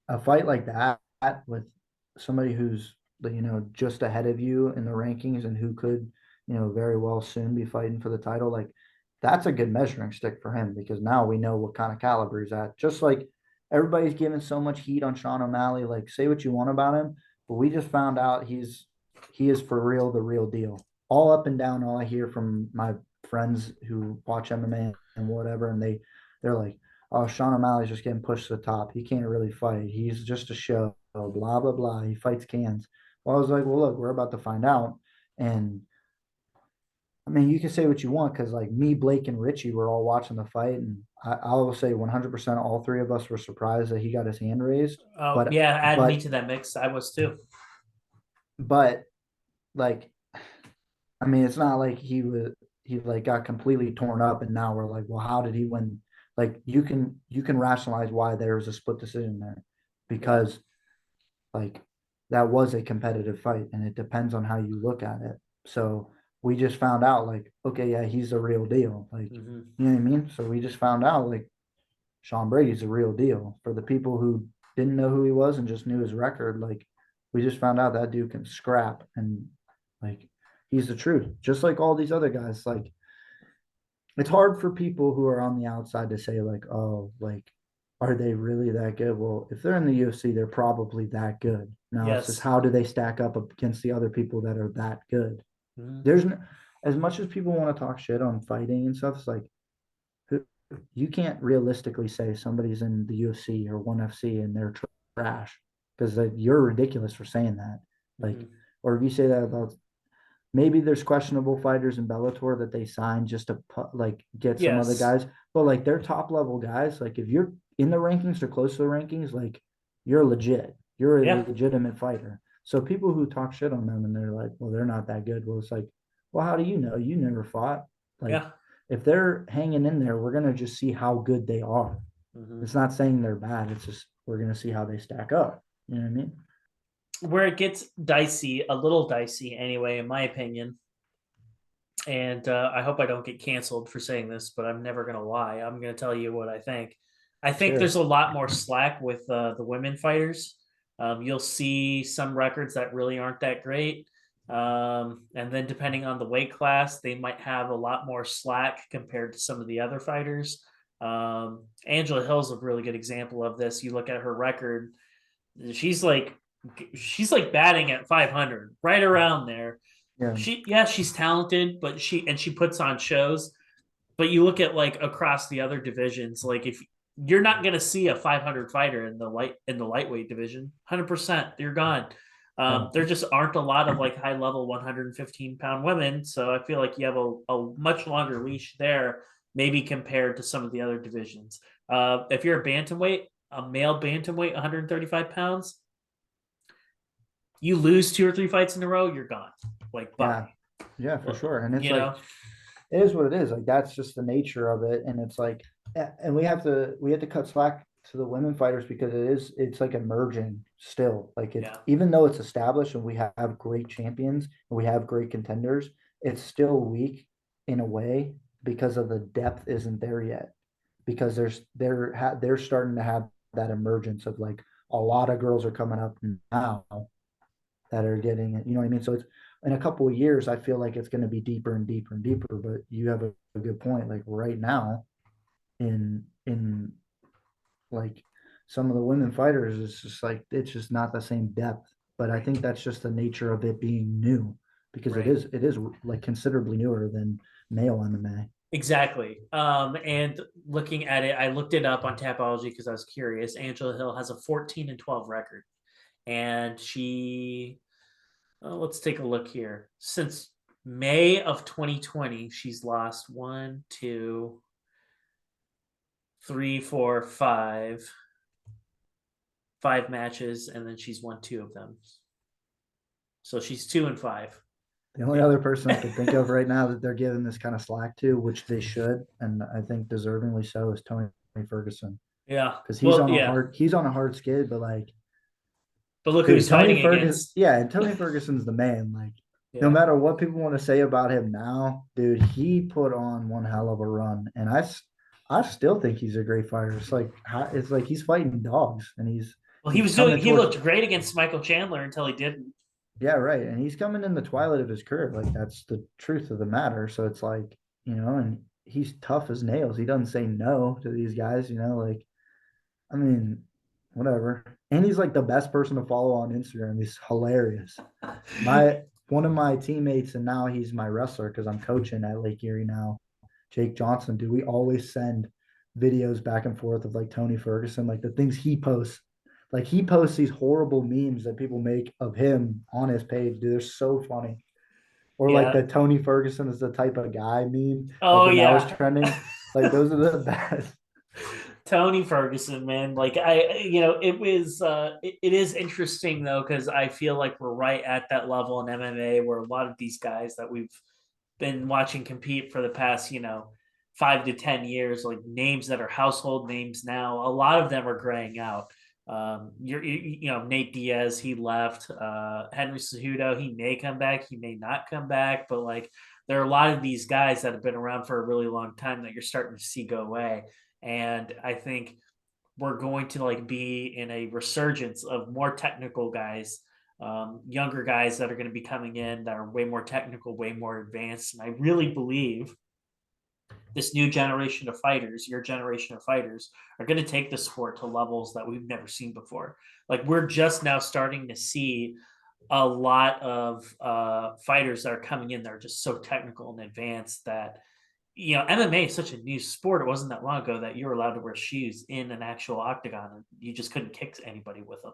[SPEAKER 2] a fight like that with somebody who's just ahead of you in the rankings and who could very well soon be fighting for the title. Like, that's a good measuring stick for him because now we know what kind of caliber he's at. Just like everybody's giving so much heat on Sean O'Malley. Like, say what you want about him, but we just found out he is for real, the real deal. All up and down, all I hear from my friends who watch MMA and whatever, and they're like, oh, Sean O'Malley's just getting pushed to the top. He can't really fight. He's just a show. Blah blah blah. He fights cans. Well, I was like, well, look, we're about to find out. And I mean, you can say what you want because like me, Blake, and Richie were all watching the fight, and I will say 100% all three of us were surprised that he got his hand raised.
[SPEAKER 1] Oh
[SPEAKER 2] But
[SPEAKER 1] yeah, add me
[SPEAKER 2] but
[SPEAKER 1] to that mix. I was too.
[SPEAKER 2] but like I mean, it's not like he like got completely torn up, and now we're like, well, how did he win? Like you can rationalize why there was a split decision there,
[SPEAKER 1] Yeah.
[SPEAKER 2] because like that was a competitive fight, and it depends on how you look at it. So we just found out like, okay, yeah, he's the real deal. Like,
[SPEAKER 1] Mm-hmm.
[SPEAKER 2] you know what I mean? So we just found out like Sean Brady's the real deal. For the people who didn't know who he was and just knew his record, like we just found out that dude can scrap, and like he's the truth. Just like all these other guys, like it's hard for people who are on the outside to say like, oh, like are they really that good? Well, if they're in the UFC, they're probably that good. Now it's just
[SPEAKER 1] Yes.
[SPEAKER 2] how do they stack up against the other people that are that good?
[SPEAKER 1] Mm-hmm.
[SPEAKER 2] There's no, as much as people want to talk shit on fighting and stuff, it's like you can't realistically say somebody's in the UFC or ONE FC and they're trash because like, you're ridiculous for saying that. Like,
[SPEAKER 1] Mm-hmm.
[SPEAKER 2] or if you say that about maybe there's questionable fighters in Bellator that they sign just to like get some other
[SPEAKER 1] Yes.
[SPEAKER 2] guys, but like they're top level guys. Like if you're in the rankings or close to the rankings, like you're legit. You're a
[SPEAKER 1] Yeah.
[SPEAKER 2] legitimate fighter. So people who talk shit on them and they're like, well, they're not that good. Well, it's like, well, how do you know? You never fought. Like
[SPEAKER 1] Yeah.
[SPEAKER 2] if they're hanging in there, we're gonna just see how good they are.
[SPEAKER 1] Mm-hmm.
[SPEAKER 2] It's not saying they're bad. It's just we're gonna see how they stack up. You know what I mean?
[SPEAKER 1] Where it gets dicey, a little dicey anyway, in my opinion. And I hope I don't get canceled for saying this, but I'm never gonna lie. I'm gonna tell you what I think. I think there's
[SPEAKER 2] Sure.
[SPEAKER 1] a lot more slack with the women fighters. You'll see some records that really aren't that great. And then depending on the weight class, they might have a lot more slack compared to some of the other fighters. Angela Hill's a really good example of this. You look at her record, she's like she's like batting at 500, right around there.
[SPEAKER 2] Yeah.
[SPEAKER 1] She's talented, but she puts on shows. But you look at like across the other divisions, like if you're not going to see a 500 fighter in the lightweight division, 100%, you're gone.
[SPEAKER 2] Yeah.
[SPEAKER 1] There just aren't a lot of like high level 115-pound women. So I feel like you have a much longer leash there, maybe compared to some of the other divisions. If you're a bantamweight, a male bantamweight, 135 pounds, you lose 2 or 3 fights in a row, you're gone. Like,
[SPEAKER 2] Yeah.
[SPEAKER 1] bye.
[SPEAKER 2] Yeah, for sure. And it's
[SPEAKER 1] You
[SPEAKER 2] like,
[SPEAKER 1] know?
[SPEAKER 2] it is what it is. Like that's just the nature of it. And it's like, and we have to cut slack to the women fighters because it's like emerging still. Like it's
[SPEAKER 1] Yeah.
[SPEAKER 2] even though it's established and we have great champions and we have great contenders, it's still weak in a way because of the depth isn't there yet. Because they're starting to have that emergence of like a lot of girls are coming up now that are getting it. You know what I mean? So it's in a couple of years, I feel like it's going to be deeper and deeper and deeper. But you have a good point. Like right now, in like some of the women fighters, it's just like it's just not the same depth. But I
[SPEAKER 1] Right.
[SPEAKER 2] think that's just the nature of it being new, because it
[SPEAKER 1] Right.
[SPEAKER 2] is it is like considerably newer than male MMA.
[SPEAKER 1] Exactly. And looking at it, I looked it up on Tapology because I was curious. Angela Hill has a 14-12 record, and let's take a look here. Since May of 2020, she's lost one, two, three, four, five matches, and then she's won two of them. So she's 2-5.
[SPEAKER 2] The only other person I could think of right now that they're giving this kind of slack to, which they should, and I think deservingly so, is Tony Ferguson.
[SPEAKER 1] Yeah.
[SPEAKER 2] Because
[SPEAKER 1] Well, yeah.
[SPEAKER 2] he's on a hard skid, but like,
[SPEAKER 1] But look who
[SPEAKER 2] dude,
[SPEAKER 1] he's
[SPEAKER 2] Tony
[SPEAKER 1] fighting
[SPEAKER 2] Ferguson,
[SPEAKER 1] against.
[SPEAKER 2] yeah, and Tony Ferguson's the man. Like, no
[SPEAKER 1] Yeah.
[SPEAKER 2] matter what people want to say about him now, dude, he put on one hell of a run, and I still think he's a great fighter. It's like he's fighting dogs, and
[SPEAKER 1] Well,
[SPEAKER 2] he's coming
[SPEAKER 1] he
[SPEAKER 2] towards,
[SPEAKER 1] looked great against Michael Chandler until he didn't.
[SPEAKER 2] yeah, right, and he's coming in the twilight of his career. Like that's the truth of the matter. So it's like, and he's tough as nails. He doesn't say no to these guys. Like, I mean, whatever. And he's like the best person to follow on Instagram. He's hilarious. My One of my teammates, and now he's my wrestler because I'm coaching at Lake Erie now. Jake Johnson, dude, we always send videos back and forth of like Tony Ferguson, like the things he posts. Like he posts these horrible memes that people make of him on his page. Dude, they're so funny. Or like
[SPEAKER 1] Yeah.
[SPEAKER 2] the Tony Ferguson is the type of guy meme, like
[SPEAKER 1] Oh
[SPEAKER 2] when that was
[SPEAKER 1] yeah.
[SPEAKER 2] trending. Like those are the best.
[SPEAKER 1] Tony Ferguson, man. Like it was it is interesting though, because I feel like we're right at that level in MMA where a lot of these guys that we've been watching compete for the past, 5 to 10 years, like names that are household names now, a lot of them are graying out. Nate Diaz, he left. Henry Cejudo, he may come back, he may not come back, but like there are a lot of these guys that have been around for a really long time that you're starting to see go away. And I think we're going to like be in a resurgence of more technical guys, younger guys that are going to be coming in that are way more technical, way more advanced. And I really believe this new generation of fighters, your generation of fighters, are going to take the sport to levels that we've never seen before. Like we're just now starting to see a lot of fighters that are coming in that are just so technical and advanced that MMA is such a new sport. It wasn't that long ago that you were allowed to wear shoes in an actual octagon, and you just couldn't kick anybody with them.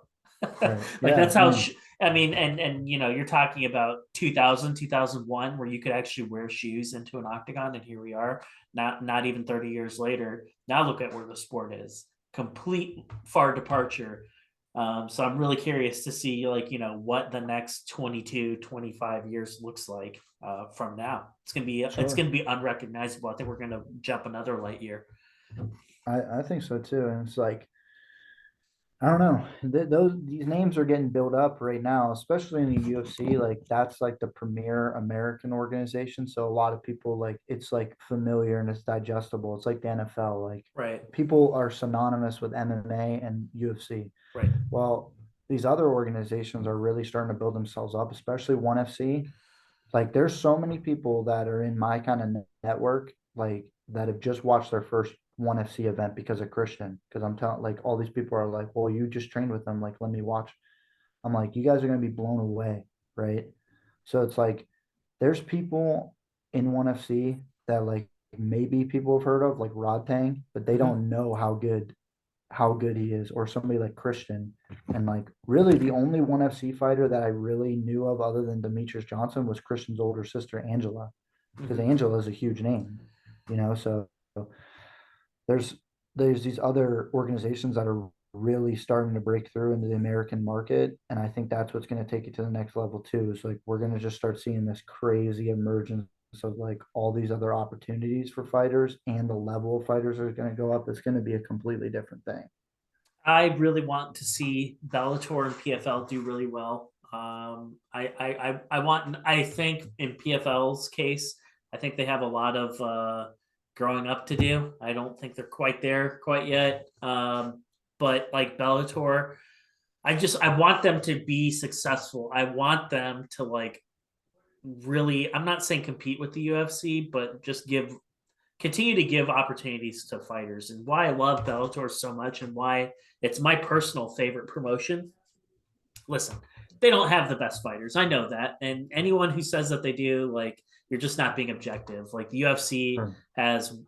[SPEAKER 2] Right.
[SPEAKER 1] Like
[SPEAKER 2] Yeah.
[SPEAKER 1] that's
[SPEAKER 2] I
[SPEAKER 1] how.
[SPEAKER 2] mean,
[SPEAKER 1] I mean, and you're talking about 2000, 2001, where you could actually wear shoes into an octagon, and here we are, not even 30 years later. Now look at where the sport is. Complete far departure. So I'm really curious to see what the next 22, 25 years looks like from now. It's
[SPEAKER 2] sure.
[SPEAKER 1] gonna be unrecognizable. I think we're gonna jump another light year.
[SPEAKER 2] I think so too. And it's like, I don't know. These names are getting built up right now, especially in the UFC. Like that's like the premier American organization. So a lot of people like it's like familiar and it's digestible. It's like the NFL. Like
[SPEAKER 1] Right,
[SPEAKER 2] people are synonymous with MMA and UFC.
[SPEAKER 1] right,
[SPEAKER 2] Well, these other organizations are really starting to build themselves up, especially ONE FC. Like there's so many people that are in my kind of network, like that have just watched their first ONE FC event because of Christian. Because I'm telling, like, all these people are like, well, you just trained with them, like, let me watch. I'm like, you guys are gonna be blown away, right? So it's like there's people in ONE FC that like maybe people have heard of, like Rod Tang, but they
[SPEAKER 1] mm-hmm.
[SPEAKER 2] don't know how good how good he is, or somebody like Christian. And like really the only ONE FC fighter that I really knew of other than Demetrius Johnson was Christian's older sister, Angela, because
[SPEAKER 1] Mhm.
[SPEAKER 2] Angela is a huge name, so there's these other organizations that are really starting to break through into the American market. And I think that's what's going to take it to the next level too. Is like we're going to just start seeing this crazy emergence of like all these other opportunities for fighters, and the level of fighters are going to go up. It's going to be a completely different thing.
[SPEAKER 1] I really want to see Bellator and PFL do really well. I think in PFL's case, I think they have a lot of growing up to do. I don't think they're quite there quite yet. But like Bellator, I want them to be successful. I want them to like really. I'm not saying compete with the UFC, but just continue to give opportunities to fighters. And why I love Bellator so much and why it's my personal favorite promotion. Listen, they don't have the best fighters. I know that. And anyone who says that they do, like, you're just not being objective. Like, the UFC
[SPEAKER 2] Sure.
[SPEAKER 1] has,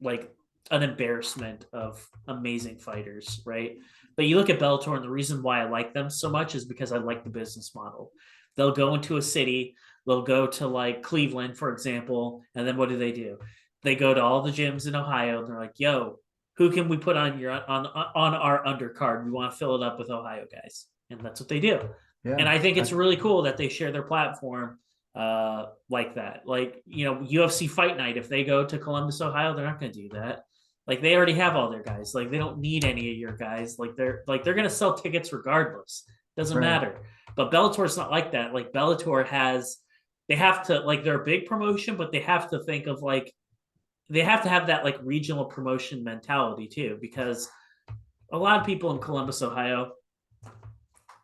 [SPEAKER 1] like, an embarrassment of amazing fighters, right? But you look at Bellator, and the reason why I like them so much is because I like the business model. They'll go into a city, they'll go to like Cleveland, for example, and then what do? They go to all the gyms in Ohio, and they're like, "Yo, who can we put on our undercard? We want to fill it up with Ohio guys," and that's what they do. And
[SPEAKER 2] Yeah.
[SPEAKER 1] I think
[SPEAKER 2] I,
[SPEAKER 1] it's really cool that they share their platform like that. Like, UFC Fight Night, if they go to Columbus, Ohio, they're not going to do that. Like, they already have all their guys. Like, they don't need any of your guys. They're going to sell tickets regardless. Doesn't
[SPEAKER 2] right.
[SPEAKER 1] matter. But Bellator's not like that. Like, Bellator has they have to like they're a big promotion, but they have to think of like they have to have that like regional promotion mentality too, because a lot of people in Columbus, Ohio,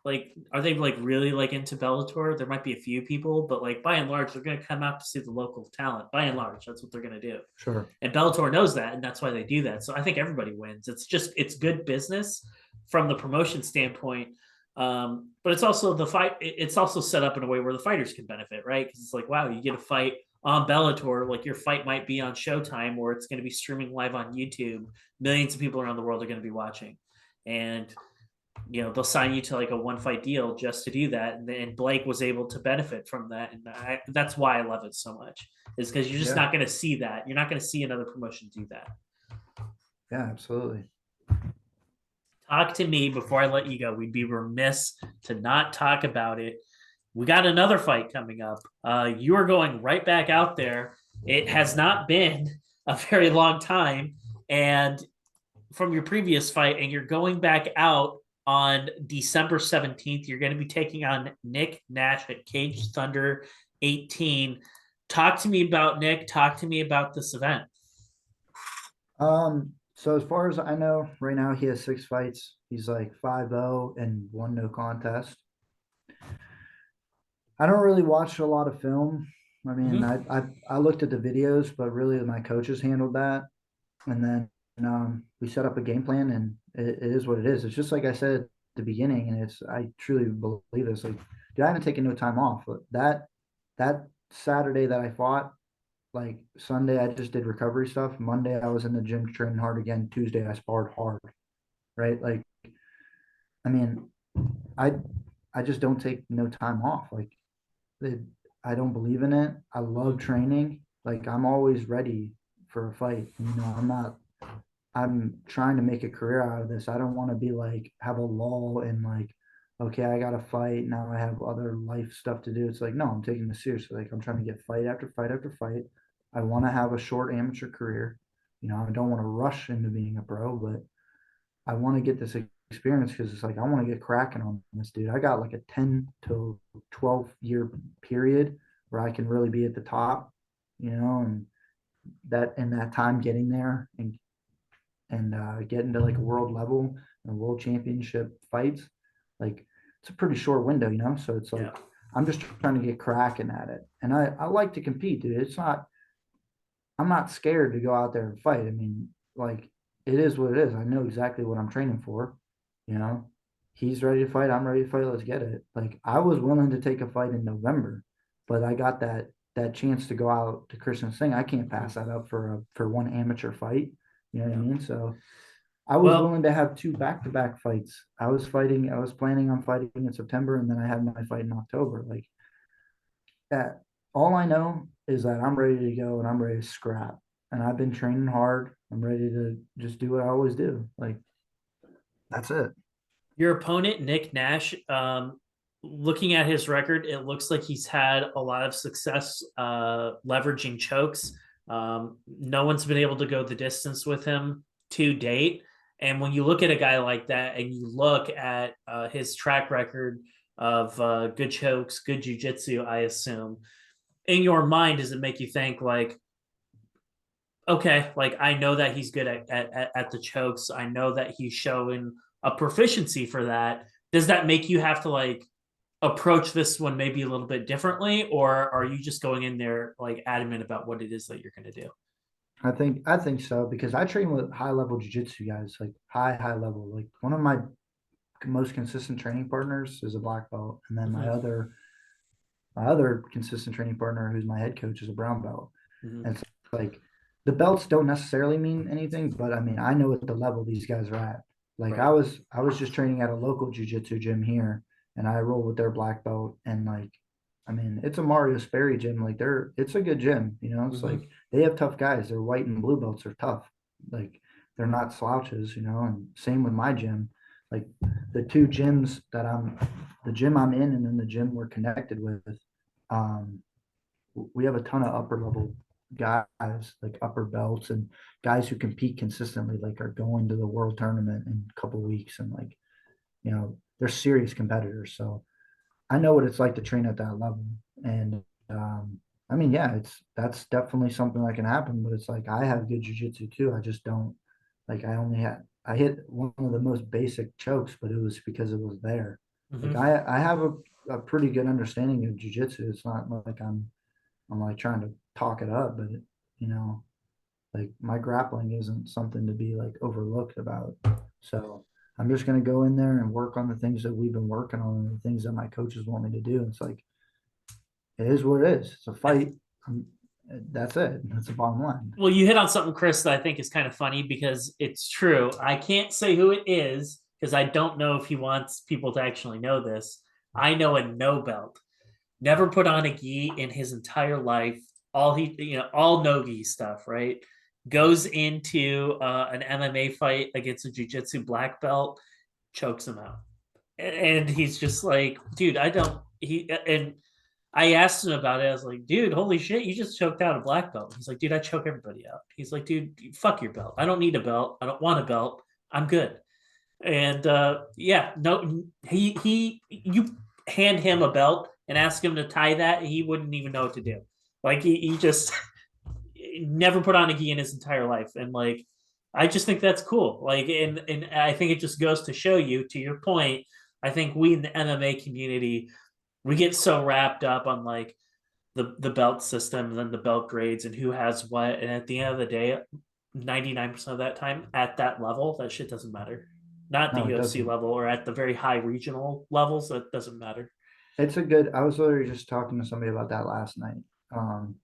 [SPEAKER 1] like, are they like really like into Bellator? There might be a few people, but like by and large, they're going to come out to see the local talent. By and large, that's what they're going to do.
[SPEAKER 2] Sure.
[SPEAKER 1] And Bellator knows that, and that's why they do that. So I think everybody wins. It's good business from the promotion standpoint. But it's also the fight. It's also set up in a way where the fighters can benefit, right? Because it's like, wow, you get a fight on Bellator, like your fight might be on Showtime, or it's going to be streaming live on YouTube. Millions of people around the world are going to be watching, and they'll sign you to like a one fight deal just to do that. And Blake was able to benefit from that, and that's why I love it so much. Is because you're just
[SPEAKER 2] Yeah.
[SPEAKER 1] not going to see that. You're not going to see another promotion do that.
[SPEAKER 2] Yeah, absolutely.
[SPEAKER 1] Talk to me before I let you go. We'd be remiss to not talk about it. We got another fight coming up. You are going right back out there. It has not been a very long time, and from your previous fight, and you're going back out on December 17th. You're going to be taking on Nick Nash at Cage Thunder 18. Talk to me about Nick. Talk to me about this event.
[SPEAKER 2] So as far as I know, right now he has 6 fights. He's like 5-0 and one no contest. I don't really watch a lot of film. I mean,
[SPEAKER 1] Mm-hmm.
[SPEAKER 2] I looked at the videos, but really my coaches handled that. And then we set up a game plan, and it is what it is. It's just like I said at the beginning, and I truly believe this. Like, dude, I haven't taken no time off. But that Saturday that I fought, like Sunday I just did recovery stuff. Monday I was in the gym training hard again. Tuesday I sparred hard. Right? Like, I mean, I I just don't take no time off. Like, it, I don't believe in it. I love training. Like, I'm always ready for a fight. I'm trying to make a career out of this. I don't want to be like have a lull and like, okay, I got to fight. Now I have other life stuff to do. It's like, no, I'm taking this seriously. Like, I'm trying to get fight after fight after fight. I want to have a short amateur career. I don't want to rush into being a pro, but I want to get this experience because it's like I want to get cracking on this, dude. I got like a 10 to 12 year period where I can really be at the top, and that in that time getting there and getting to like a world level and world championship fights, like it's a pretty short window, So it's
[SPEAKER 1] Yeah.
[SPEAKER 2] like I'm just trying to get cracking at it, and I like to compete, dude. I'm not scared to go out there and fight. I mean, like, it is what it is. I know exactly what I'm training for. You know, he's ready to fight. I'm ready to fight. Let's get it. Like, I was willing to take a fight in November, but I got that chance to go out to Christian Singh. I can't pass that up for one amateur fight. You know what I
[SPEAKER 1] Yeah.
[SPEAKER 2] mean? So I was
[SPEAKER 1] Well,
[SPEAKER 2] willing to have two back-to-back fights. I was planning on fighting in September, and then I had my fight in October. Like that, all I know is that I'm ready to go and I'm ready to scrap. And I've been training hard. I'm ready to just do what I always do. Like that's it.
[SPEAKER 1] your opponent, Nick Nash, looking at his record, it looks like he's had a lot of success leveraging chokes. No one's been able to go the distance with him to date. And when you look at a guy like that and you look at his track record of good chokes, good jujitsu, I assume, in your mind, does it make you think like, okay, like I know that he's good at the chokes. I know that he's showing a proficiency for that. Does that make you have to like approach this one maybe a little bit differently, or are you just going in there like adamant about what it is that you're going to do?
[SPEAKER 2] I think so because I train with high level jiu-jitsu guys, like high level. Like one of my most consistent training partners is a black belt, and then
[SPEAKER 1] Mm-hmm.
[SPEAKER 2] my other consistent training partner, who's my head coach, is a brown belt.
[SPEAKER 1] Mm-hmm.
[SPEAKER 2] And it's like the belts don't necessarily mean anything, but I mean I know at the level these guys are at. Like
[SPEAKER 1] Right.
[SPEAKER 2] I was just training at a local jiu-jitsu gym here, and I roll with their black belt, and like I mean it's a Mario Sperry gym. Like it's a good gym, you know. It's
[SPEAKER 1] Mm-hmm.
[SPEAKER 2] like they have tough guys. Their white and blue belts are tough. Like they're not slouches, you know. And same with my gym. Like the two gyms that the gym I'm in, and then the gym we're connected with. Um, we have a ton of upper level guys, like upper belts and guys who compete consistently, like are going to the world tournament in a couple of weeks, and like they're serious competitors. So I know what it's like to train at that level, and I mean, yeah, that's definitely something that can happen. But it's like I have good jujitsu too. I just don't like. I hit one of the most basic chokes, but it was because it was there. Like
[SPEAKER 1] Mm-hmm.
[SPEAKER 2] I have a pretty good understanding of jujitsu. It's not like I'm like trying to talk it up, but you know, like my grappling isn't something to be like overlooked about. So I'm just gonna go in there and work on the things that we've been working on and the things that my coaches want me to do. It's like it is what it is. It's a
[SPEAKER 1] I
[SPEAKER 2] fight. I'm, that's it. That's the bottom line.
[SPEAKER 1] Well, you hit on something, Chris, that I think is kind of funny because it's true. I can't say who it is because I don't know if he wants people to actually know this. I know a no belt, never put on a gi in his entire life. All no gi stuff, right? Goes into an MMA fight against a jiu-jitsu black belt, chokes him out. And he's just like, dude, I don't. And I asked him about it. I was like, dude, holy shit, you just choked out a black belt. He's like, dude, I choke everybody out. He's like, dude, fuck your belt. I don't need a belt. I don't want a belt. I'm good. And yeah, no, you hand him a belt and ask him to tie that, he wouldn't even know what to do. Like he just never put on a gi in his entire life, and like I just think that's cool. Like, and I think it just goes to show you, to your point. I think we in the MMA community we get so wrapped up on like the belt system and then the belt grades and who has what. And at the end of the day, 99% of that time at that level, that shit doesn't matter. Not at the
[SPEAKER 2] No, it
[SPEAKER 1] UFC
[SPEAKER 2] doesn't.
[SPEAKER 1] level or at the very high regional levels, that doesn't matter.
[SPEAKER 2] It's a good. I was literally just talking to somebody about that last night. Um,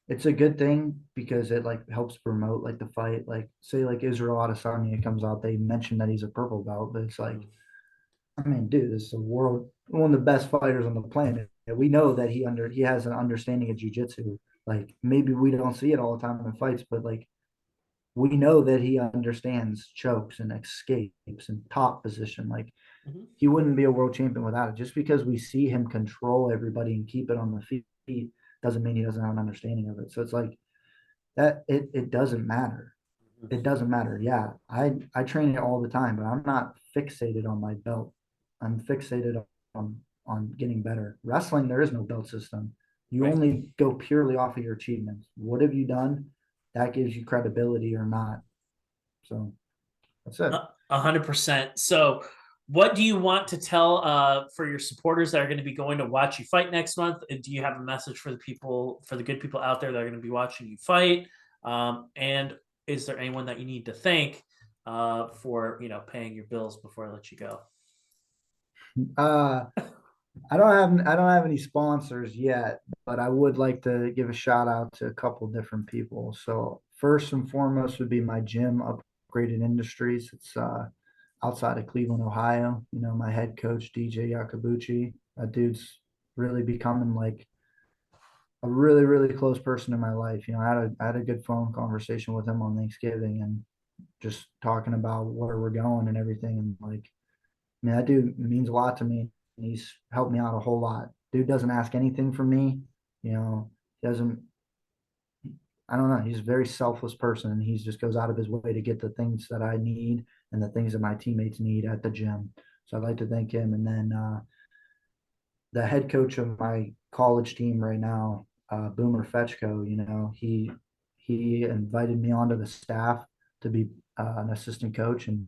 [SPEAKER 2] it's a good thing because it like helps promote like the fight. Like say like Israel Adesanya comes out, they mention that he's a purple belt, but it's like
[SPEAKER 1] Mm-hmm.
[SPEAKER 2] I mean, dude, this is a world one of the best fighters on the planet. We know that he has an understanding of jujitsu. Like maybe we don't see it all the time in fights, but like we know that he understands chokes and escapes and top position. Like
[SPEAKER 1] Mm-hmm.
[SPEAKER 2] he wouldn't be a world champion without it. Just because we see him control everybody and keep it on the feet doesn't mean he doesn't have an understanding of it. So it's like that it doesn't matter. It doesn't matter. Yeah, I train it all the time, but I'm not fixated on my belt. I'm fixated on getting better. Wrestling, there is no belt system. You
[SPEAKER 1] Right.
[SPEAKER 2] only go purely off of your achievements. What have you done? That gives you credibility or not. So that's it.
[SPEAKER 1] 100%. So, what do you want to tell for your supporters that are going to be going to watch you fight next month? And do you have a message for the people, for the good people out there that are going to be watching you fight? And is there anyone that you need to thank for paying your bills before I let you go?
[SPEAKER 2] Uh, I don't have any sponsors yet, but I would like to give a shout out to a couple different people. So first and foremost would be my gym up Upgraded Industries. It's outside of Cleveland, Ohio. You know, my head coach, DJ Yakabuchi, that dude's really becoming like a really, really close person in my life. You know, I had a good phone conversation with him on Thanksgiving and just talking about where we're going and everything. And like, I mean, that dude means a lot to me. And he's helped me out a whole lot. Dude doesn't ask anything from me. You know, he doesn't, I don't know. He's a very selfless person, and he just goes out of his way to get the things that I need and the things that my teammates need at the gym. So I'd like to thank him. And then the head coach of my college team right now, Boomer Fetchko, you know, he invited me onto the staff to be an assistant coach, and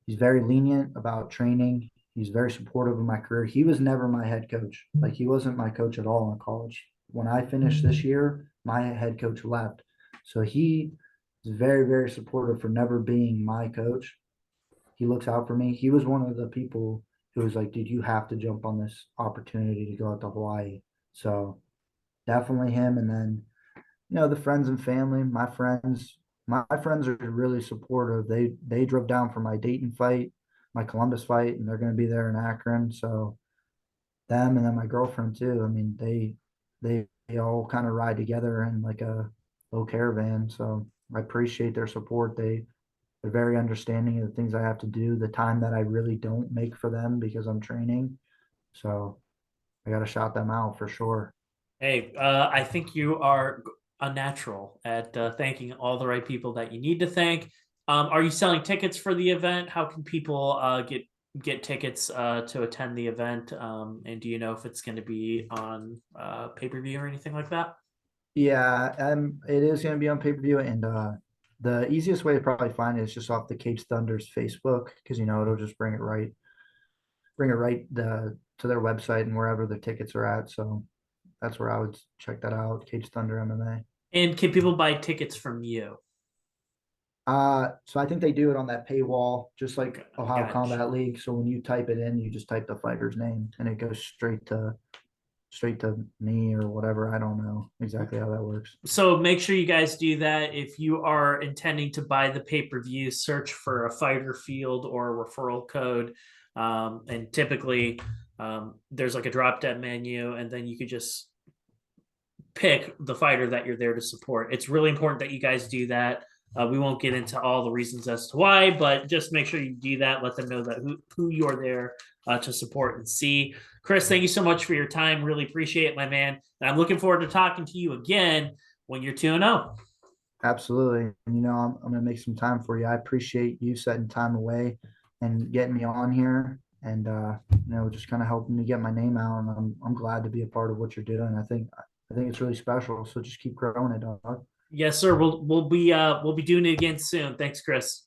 [SPEAKER 2] he's very lenient about training. He's very supportive of my career. He was never my head coach. Like he wasn't my coach at all in college. When I finished this year, my head coach left. So he is very, very supportive for never being my coach. He looks out for me. He was one of the people who was like, dude, you have to jump on this opportunity to go out to Hawaii. So definitely him. And then, you know, the friends and family, my friends are really supportive. They drove down for my Dayton fight, my Columbus fight, and they're going to be there in Akron. So them and then my girlfriend too. I mean, they all kind of ride together in like a little caravan. So I appreciate their support. They're very understanding of the things I have to do, the time that I really don't make for them because I'm training. So I got to shout them out for sure.
[SPEAKER 1] Hey, I think you are a natural at thanking all the right people that you need to thank. Are you selling tickets for the event? How can people get tickets to attend the event? And do you know if it's going to be on pay-per-view or anything like that?
[SPEAKER 2] Yeah, it is going to be on pay-per-view, and the easiest way to probably find it is just off the Cage Thunder's Facebook because you know it'll just bring it right to their website and wherever the tickets are at. So that's where I would check that out. Cage Thunder MMA.
[SPEAKER 1] And can people buy tickets from you?
[SPEAKER 2] So I think they do it on that paywall, just like Ohio
[SPEAKER 1] Gotcha.
[SPEAKER 2] Combat League. So when you type it in, you just type the fighter's name, and it goes straight to me or whatever. I don't know exactly how that works.
[SPEAKER 1] So make sure you guys do that. If you are intending to buy the pay-per-view, search for a fighter field or a referral code. And typically there's like a drop down menu, and then you could just pick the fighter that you're there to support. It's really important that you guys do that. We won't get into all the reasons as to why, but just make sure you do that. Let them know that who you're there to support and see. Chris, thank you so much for your time. Really appreciate it, my man. And I'm looking forward to talking to you again when you're 2-0.
[SPEAKER 2] Absolutely. And you know, I'm gonna make some time for you. I appreciate you setting time away and getting me on here and you know, just kind of helping me get my name out. And I'm glad to be a part of what you're doing. I think it's really special. So just keep growing it, dog.
[SPEAKER 1] Yes, sir. We'll be doing it again soon. Thanks, Chris.